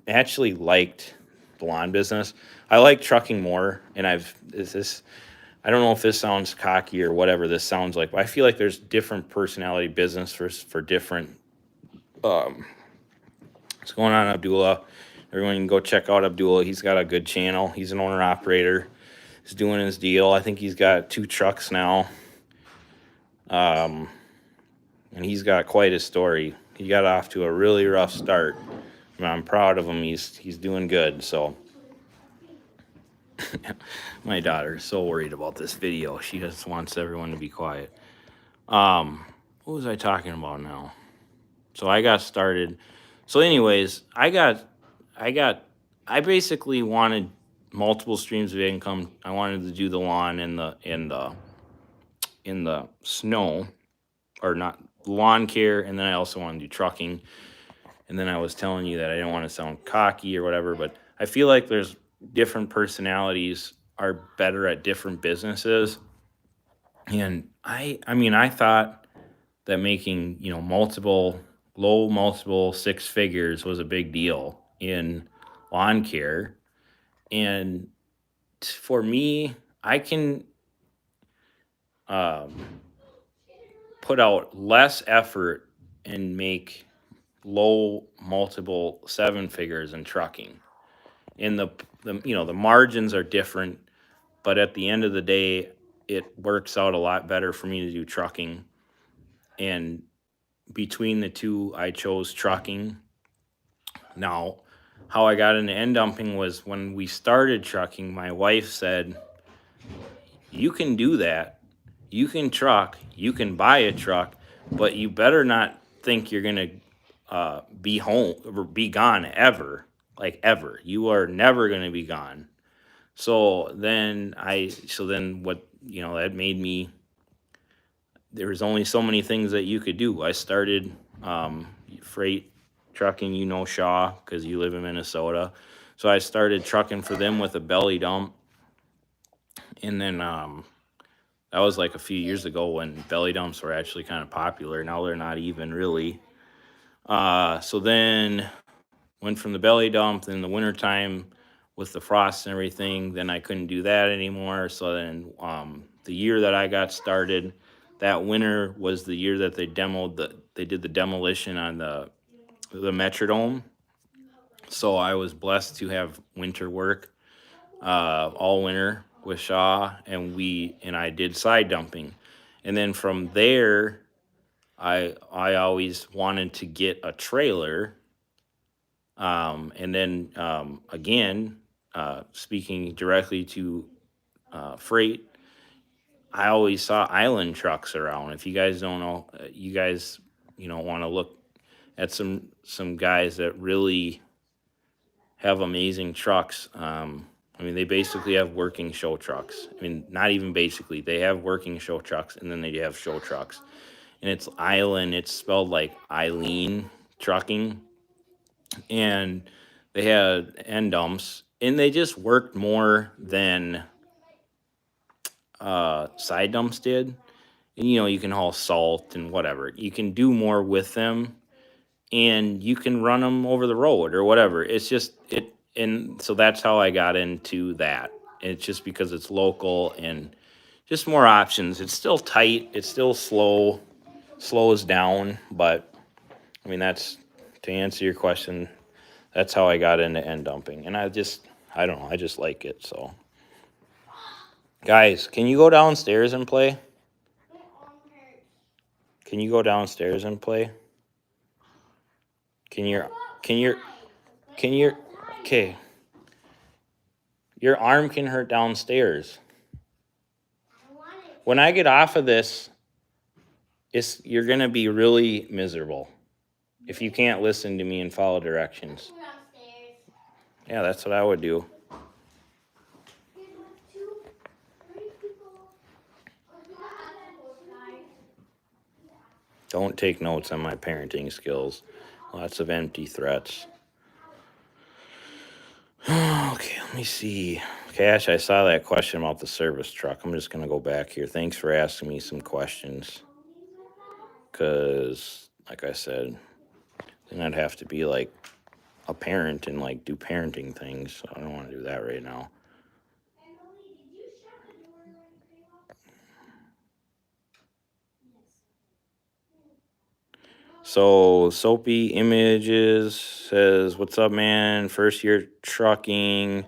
[SPEAKER 1] actually liked the lawn business. I like trucking more, and I don't know if this sounds cocky or whatever this sounds like, but I feel like there's different personality business for different. What's going on, Abdullah? Everyone can go check out Abdullah. He's got a good channel. He's an owner operator. He's doing his deal. I think he's got 2 trucks now. And he's got quite a story. He got off to a really rough start. I'm proud of him. He's doing good. So my daughter's so worried about this video. She just wants everyone to be quiet. What was I talking about now? So I got started. So anyways, I basically wanted multiple streams of income. I wanted to do the lawn in the snow, or not lawn care, and then I also want to do trucking. And then I was telling you that I don't want to sound cocky or whatever, but I feel like there's different personalities are better at different businesses. And I thought that making, multiple 6 figures was a big deal in lawn care. And for me, I can put out less effort and make low multiple 7 figures in trucking. And the margins are different, but at the end of the day, it works out a lot better for me to do trucking. And between the two, I chose trucking. Now, how I got into end dumping was when we started trucking, my wife said, you can do that. You can truck, you can buy a truck, but you better not think you're going to be home or be gone ever. Like ever. You are never going to be gone. So then what, that made me, there was only so many things that you could do. I started freight trucking, Shaw, because you live in Minnesota. So I started trucking for them with a belly dump. And then that was like a few years ago when belly dumps were actually kind of popular. Now they're not even really. So then went from the belly dump in the wintertime with the frost and everything. Then I couldn't do that anymore. So then the year that I got started, that winter was the year that they did the demolition on the Metrodome. So I was blessed to have winter work all winter with Shaw, and I did side dumping. And then from there, I always wanted to get a trailer. And then again, speaking directly to freight, I always saw island trucks around. If you guys don't know, you guys want to look at some guys that really have amazing trucks. They basically have working show trucks. Not even basically. They have working show trucks, and then they have show trucks. And it's Island. It's spelled like Eileen Trucking. and they had end dumps, and they just worked more than side dumps did. And you can haul salt and whatever. You can do more with them, and you can run them over the road or whatever. It's just it, and so that's how I got into that. It's just because it's local and just more options. It's still tight. It's still slows down, but I mean that's to answer your question. That's how I got into end dumping, and I don't know. I just like it. So, guys, can you go downstairs and play? Can you go downstairs and play? Can your can your can your okay? Your arm can hurt downstairs. When I get off of this, you're gonna be really miserable if you can't listen to me and follow directions. Yeah, that's what I would do. Don't take notes on my parenting skills. Lots of empty threats. Okay, let me see. Cash, I saw that question about the service truck. I'm just going to go back here. Thanks for asking me some questions. Because, like I said, then I'd have to be like a parent and like do parenting things. So I don't want to do that right now. So Soapy Images says, "What's up, man? First year trucking,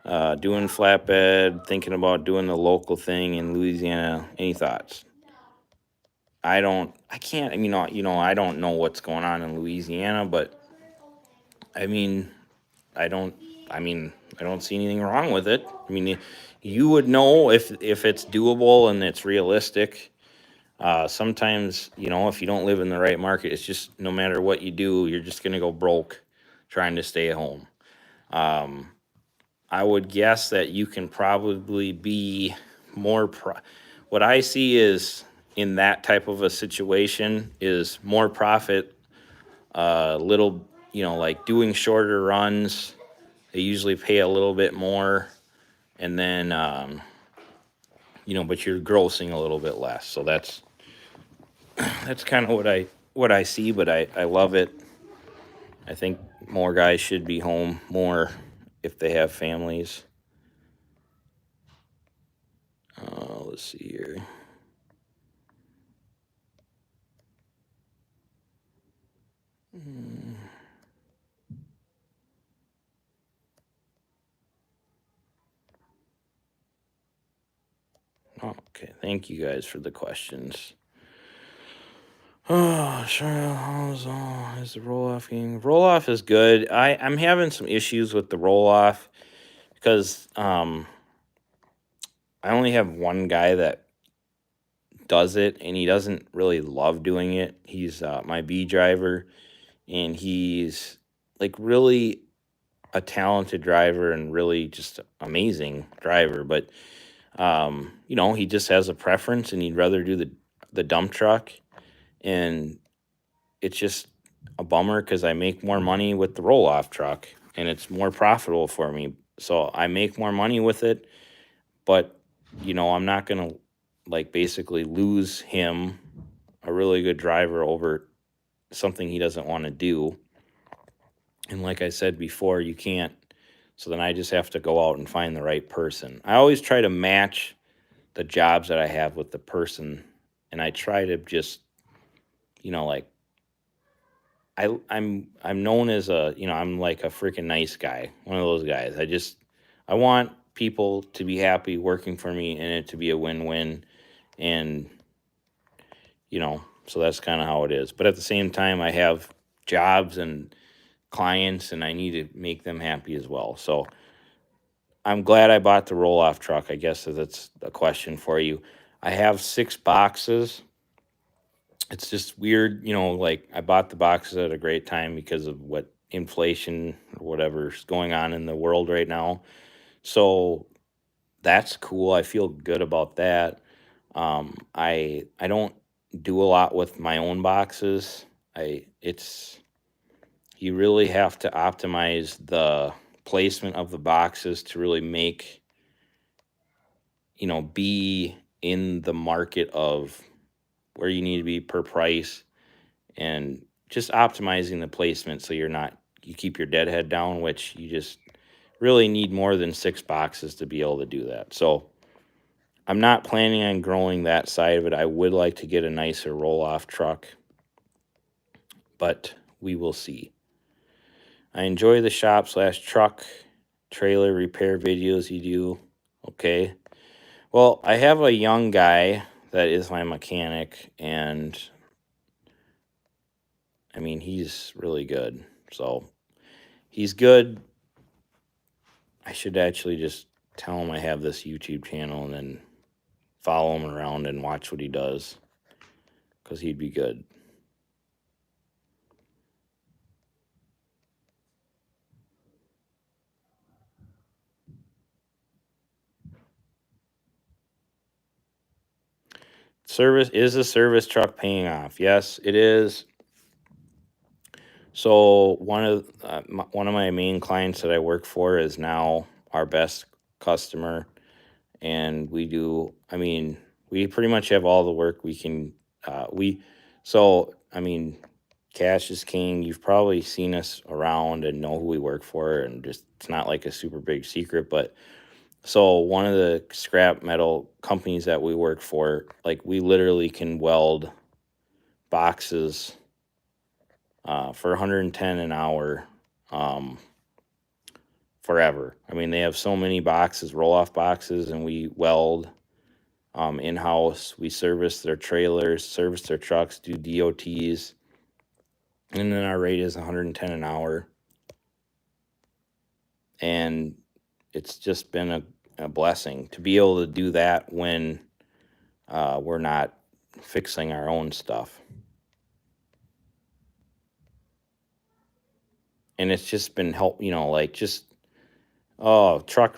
[SPEAKER 1] doing flatbed, thinking about doing the local thing in Louisiana. Any thoughts?" I can't. I don't know what's going on in Louisiana, but I mean, I don't. I don't see anything wrong with it. I mean, you would know if it's doable and it's realistic. Sometimes, if you don't live in the right market, it's just no matter what you do, you're just going to go broke trying to stay at home. I would guess that you can probably be more. What I see is in that type of a situation is more profit, little, like doing shorter runs. They usually pay a little bit more, and then, but you're grossing a little bit less. So that's kind of what I see, but I love it. I think more guys should be home more if they have families. Let's see here. Okay, thank you guys for the questions. Oh, sure. Is the roll off game? Roll off is good. I'm having some issues with the roll off because I only have one guy that does it, and he doesn't really love doing it. He's my B driver, and he's like really a talented driver and really just amazing driver. But he just has a preference, and he'd rather do the dump truck, and it's just a bummer because I make more money with the roll off truck, and it's more profitable for me. So I make more money with it, but I'm not gonna like basically lose him, a really good driver, over something he doesn't want to do. And like I said before, you can't. So then I just have to go out and find the right person. I always try to match the jobs that I have with the person, and I try to just, like I'm known as I'm like a freaking nice guy, one of those guys. I want people to be happy working for me and it to be a win-win, and so that's kind of how it is. But at the same time, I have jobs and clients, and I need to make them happy as well. So I'm glad I bought the roll-off truck. I guess that's a question for you. I have 6 boxes. It's just weird, like I bought the boxes at a great time because of what inflation or whatever's going on in the world right now. So that's cool. I feel good about that. I don't do a lot with my own boxes. I it's you really have to optimize the placement of the boxes to really make, be in the market of where you need to be per price, and just optimizing the placement so you keep your deadhead down, which you just really need more than 6 boxes to be able to do that. So I'm not planning on growing that side of it. I would like to get a nicer roll-off truck, but we will see. I enjoy the shop/truck trailer repair videos you do. Okay. Well, I have a young guy that is my mechanic, and I mean, he's really good. So he's good. I should actually just tell him I have this YouTube channel and then follow him around and watch what he does, because he'd be good. Is the service truck paying off? Yes, it is. So one of my main clients that I work for is now our best customer, and we pretty much have all the work we can. Cash is king. You've probably seen us around and know who we work for, and just it's not like a super big secret, but. So one of the scrap metal companies that we work for, like, we literally can weld boxes for 110 an hour forever. I mean, they have so many boxes, roll-off boxes, and we weld in-house. We service their trailers, service their trucks, do DOTs, and then our rate is 110 an hour. And it's just been a blessing to be able to do that when we're not fixing our own stuff. And it's just been truck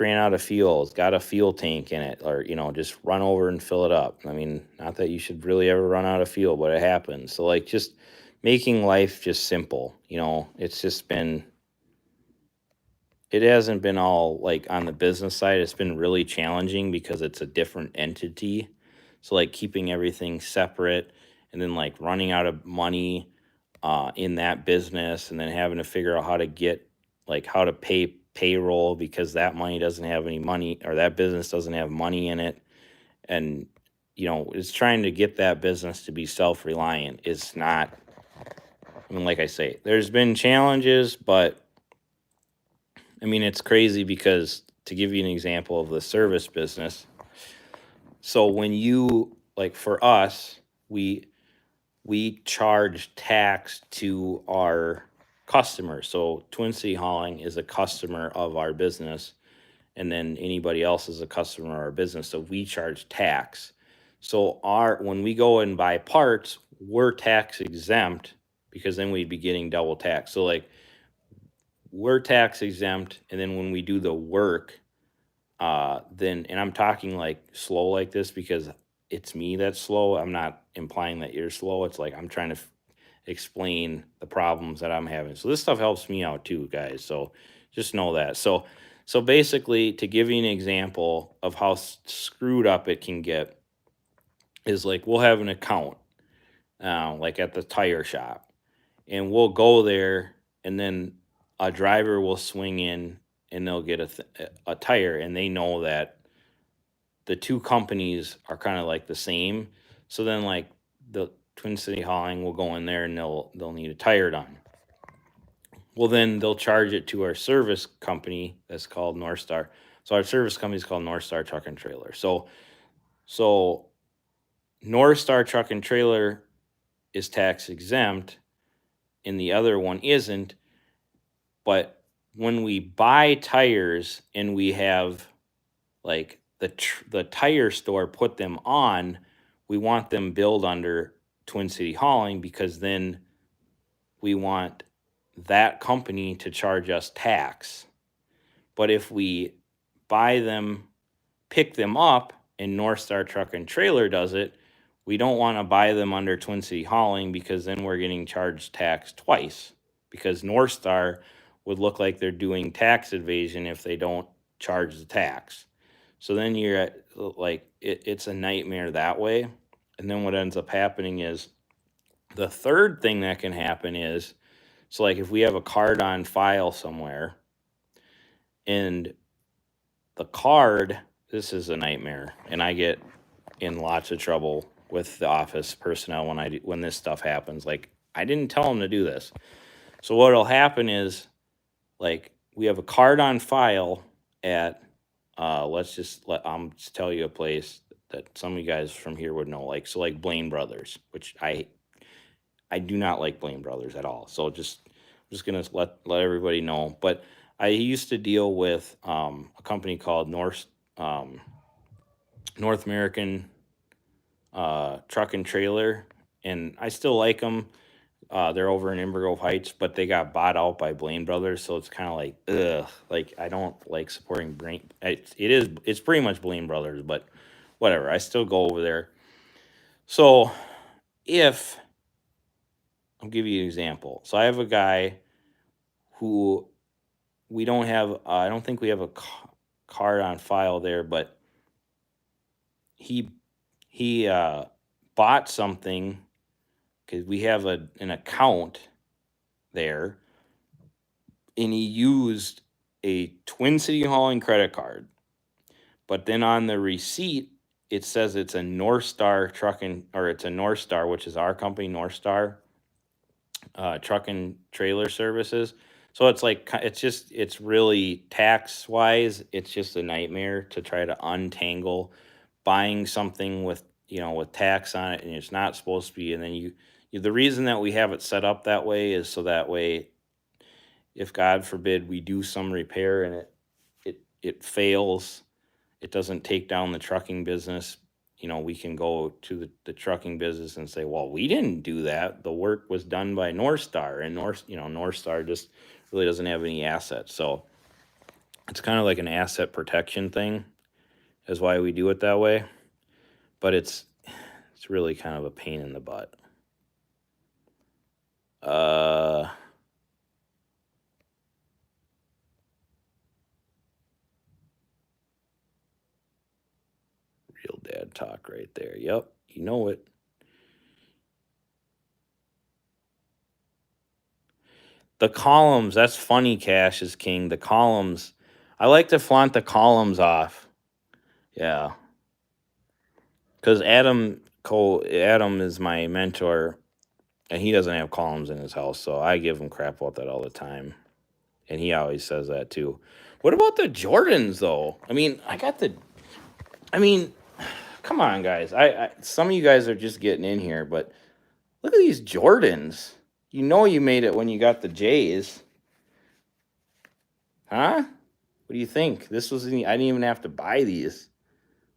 [SPEAKER 1] ran out of fuel, it's got a fuel tank in it, or, just run over and fill it up. I mean, not that you should really ever run out of fuel, but it happens. So, like, just making life just simple, it's just been, it hasn't been all like on the business side. It's been really challenging because it's a different entity. So, like, keeping everything separate, and then, like, running out of money in that business, and then having to figure out how to pay payroll, because that money doesn't have any money, or that business doesn't have money in it. And, it's trying to get that business to be self-reliant. It's not, like I say, there's been challenges, but I mean, it's crazy because, to give you an example of the service business, so when for us, we charge tax to our customers. So Twin City Hauling is a customer of our business, and then anybody else is a customer of our business. So we charge tax. So when we go and buy parts, we're tax exempt, because then we'd be getting double tax. So, like, we're tax exempt, and then when we do the work, and I'm talking like slow like this because it's me that's slow. I'm not implying that you're slow. It's like I'm trying to explain the problems that I'm having. So this stuff helps me out too, guys. So just know that. So basically, to give you an example of how screwed up it can get, is like, we'll have an account, like at the tire shop, and we'll go there, and then a driver will swing in, and they'll get a tire, and they know that the two companies are kind of like the same. So then, like, the Twin City Hauling will go in there, and they'll need a tire done. Well, then they'll charge it to our service company that's called North Star. So our service company is called North Star Truck and Trailer. So North Star Truck and Trailer is tax exempt, and the other one isn't. But when we buy tires and we have, like, the tire store put them on, we want them billed under Twin City Hauling, because then we want that company to charge us tax. But if we pick them up, and North Star Truck and Trailer does it, we don't want to buy them under Twin City Hauling, because then we're getting charged tax twice, because North Star would look like they're doing tax evasion if they don't charge the tax. So then you're at, like, it's a nightmare that way. And then what ends up happening is the third thing that can happen is, so like if we have a card on file somewhere and the card, this is a nightmare, and I get in lots of trouble with the office personnel when this stuff happens. Like, I didn't tell them to do this. So what'll happen is, like, we have a card on file at I'm just tell you a place that some of you guys from here would know, like, so like Blaine Brothers, which I do not like Blaine Brothers at all. So I'm just gonna let everybody know. But I used to deal with a company called North American Truck and Trailer, and I still like them. They're over in Inver Grove Heights, but they got bought out by Blaine Brothers, so it's kind of like, ugh. Like, I don't like supporting Blaine. It's pretty much Blaine Brothers, but whatever. I still go over there. So if I'll give you an example. So I have a guy who we don't have. I don't think we have a card on file there, but he bought something because we have an account there, and he used a Twin City hauling credit card, but then on the receipt it says it's a North Star trucking, or it's a North Star, which is our company, North Star truck and trailer services. So it's like, it's really tax wise, it's just a nightmare to try to untangle buying something with, with tax on it, and it's not supposed to be. And then the reason that we have it set up that way is so that way, if God forbid we do some repair and it fails, it doesn't take down the trucking business. We can go to the trucking business and say, well, we didn't do that. The work was done by North Star, and North Star just really doesn't have any assets. So it's kind of like an asset protection thing, is why we do it that way. But it's really kind of a pain in the butt. Real dad talk right there. Yep, you know it. The columns, that's funny, Cash is king. The columns, I like to flaunt the columns off. Yeah. Because Adam is my mentor, and he doesn't have columns in his house, so I give him crap about that all the time. And he always says that too. What about the Jordans, though? Come on, guys. Some of you guys are just getting in here, but look at these Jordans. You made it when you got the J's. Huh? What do you think? I didn't even have to buy these.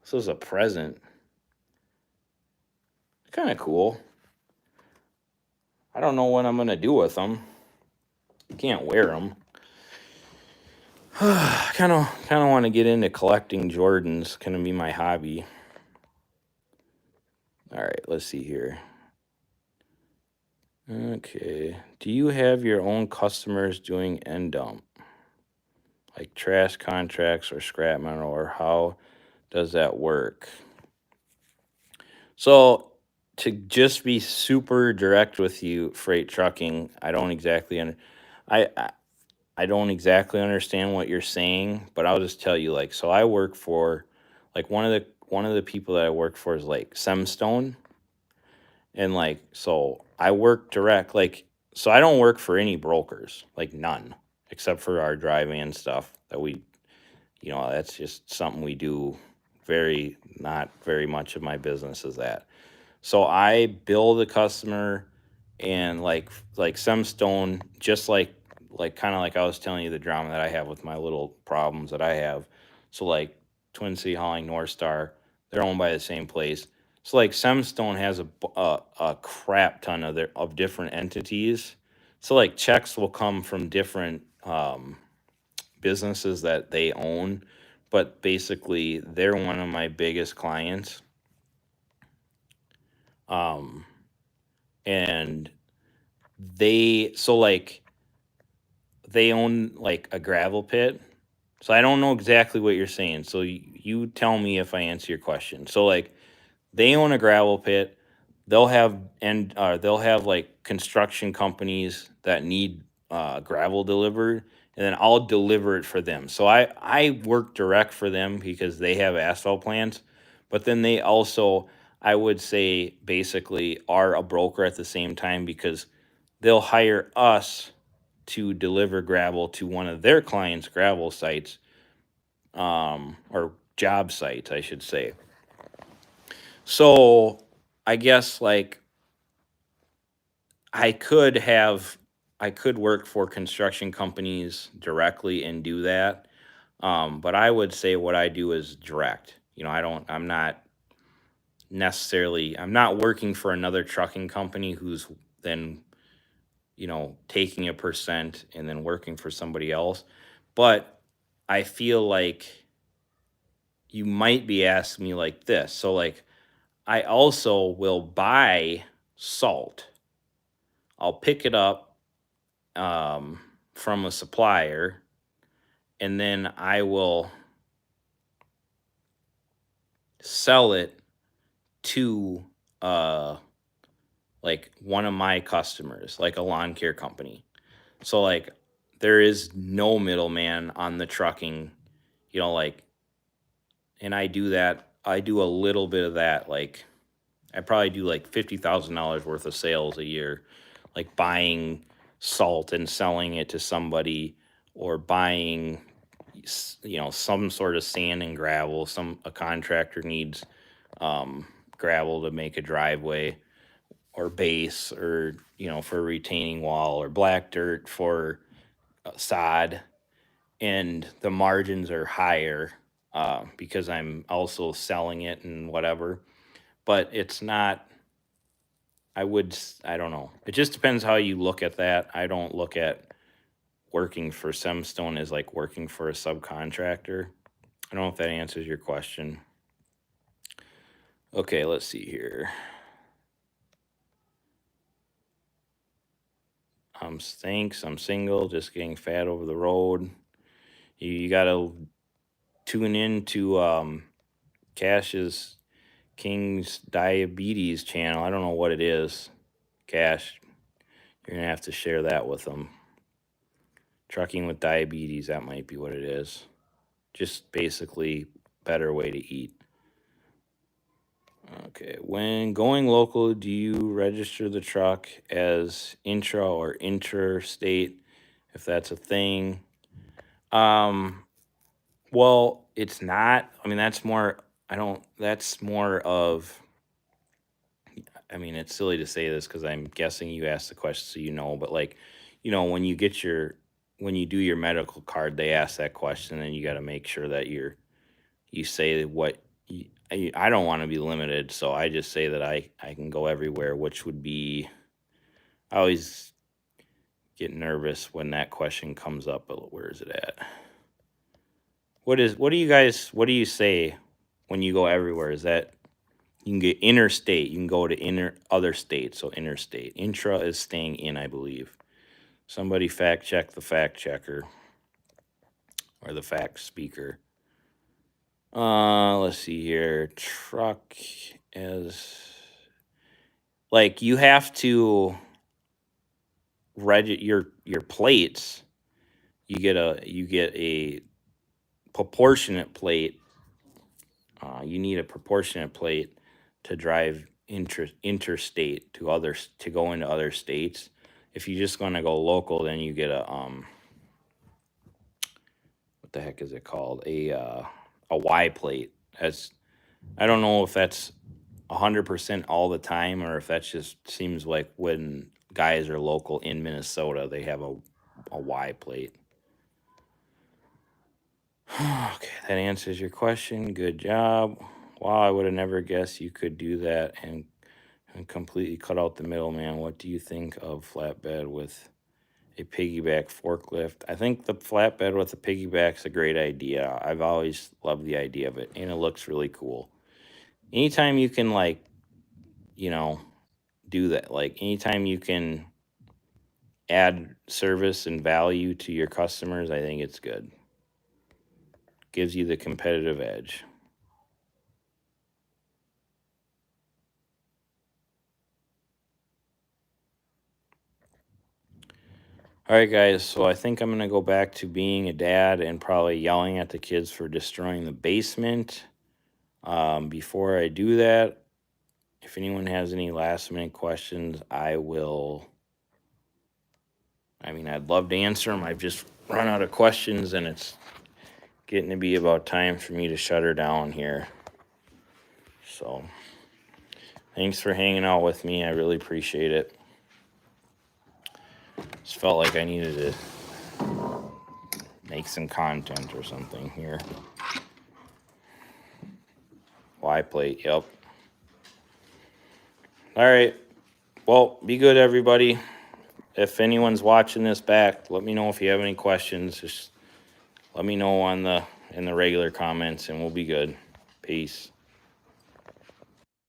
[SPEAKER 1] This was a present. Kind of cool. I don't know what I'm going to do with them. Can't wear them. kind of want to get into collecting Jordans. Going to be my hobby. All right, let's see here. Okay. Do you have your own customers doing end dump? Like trash contracts or scrap metal, or how does that work? So, to just be super direct with you, freight trucking, I don't exactly I don't exactly understand what you're saying, but I'll just tell you, like, so I work for, like, one of the people that I work for is like Semstone, and like, so I work direct, like, so I don't work for any brokers, like none, except for our dry van stuff that we, that's just something we do. Not very much of my business is that. So I bill the customer, and like Semstone, just like kind of like I was telling you, the drama that I have with my little problems that I have. So like Twin City Hauling, North Star, they're owned by the same place. So like Semstone has a crap ton of different entities. So like checks will come from different businesses that they own, but basically they're one of my biggest clients. And so like they own like a gravel pit. So I don't know exactly what you're saying. So you tell me if I answer your question. So like they own a gravel pit. They'll have like construction companies that need gravel delivered, and then I'll deliver it for them. So I work direct for them because they have asphalt plants, but then they also, I would say, basically are a broker at the same time because they'll hire us to deliver gravel to one of their clients' gravel sites, or job sites, I should say. So I guess like I could have I could work for construction companies directly and do that. But I would say what I do is direct. I'm not working for another trucking company who's then, taking a percent and then working for somebody else. But I feel like you might be asking me like this. So like I also will buy salt. I'll pick it up from a supplier, and then I will sell it to uh, like one of my customers, like a lawn care company. So like there is no middleman on the trucking, like, and I do that. I do a little bit of that. Like I probably do like $50,000 worth of sales a year, like buying salt and selling it to somebody, or buying some sort of sand and gravel. A contractor needs gravel to make a driveway, or base, or for a retaining wall, or black dirt for sod, and the margins are higher because I'm also selling it and whatever. But it's not. I don't know. It just depends how you look at that. I don't look at working for Semstone as like working for a subcontractor. I don't know if that answers your question. Okay, let's see here. Thanks. I'm single, just getting fat over the road. You gotta tune in to Cash's King's Diabetes channel. I don't know what it is. Cash, you're gonna have to share that with them. Trucking with diabetes, that might be what it is. Just basically better way to eat. Okay, when going local, do you register the truck as intra or interstate, if that's a thing? Um, well, it's not. I mean, that's more. I don't. That's more of. I mean, it's silly to say this because I'm guessing you asked the question so but like, when when you do your medical card, they ask that question, and you got to make sure that you say what I don't want to be limited, so I just say that I can go everywhere, which would be, I always get nervous when that question comes up, but where is it at? What do you say when you go everywhere? Is that you can get interstate, you can go to other states, so interstate. Intra is staying in, I believe. Somebody fact check the fact checker or the fact speaker. Let's see here. Truck as like you have to your plates. You get a proportionate plate. You need a proportionate plate to drive interstate to go into other states. If you're just gonna go local, then you get a what the heck is it called? A Y plate. That's I don't know if that's 100% all the time, or if that just seems like when guys are local in Minnesota, they have a Y plate. Okay, that answers your question. Good job. Wow, I would have never guessed you could do that and completely cut out the middleman. What do you think of flatbed with a piggyback forklift? I think the flatbed with a piggyback's a great idea. I've always loved the idea of it, and it looks really cool. Anytime you can you know, do that, like anytime you can add service and value to your customers, I think it's good. Gives you the competitive edge. All right, guys, so I think I'm going to go back to being a dad and probably yelling at the kids for destroying the basement. Before I do that, if anyone has any last-minute questions, I'd love to answer them. I've just run out of questions, and it's getting to be about time for me to shut her down here. So, thanks for hanging out with me. I really appreciate it. Just felt like I needed to make some content or something here. Y plate, yep. All right. Well, be good, everybody. If anyone's watching this back, let me know if you have any questions. Just let me know in the regular comments, and we'll be good. Peace.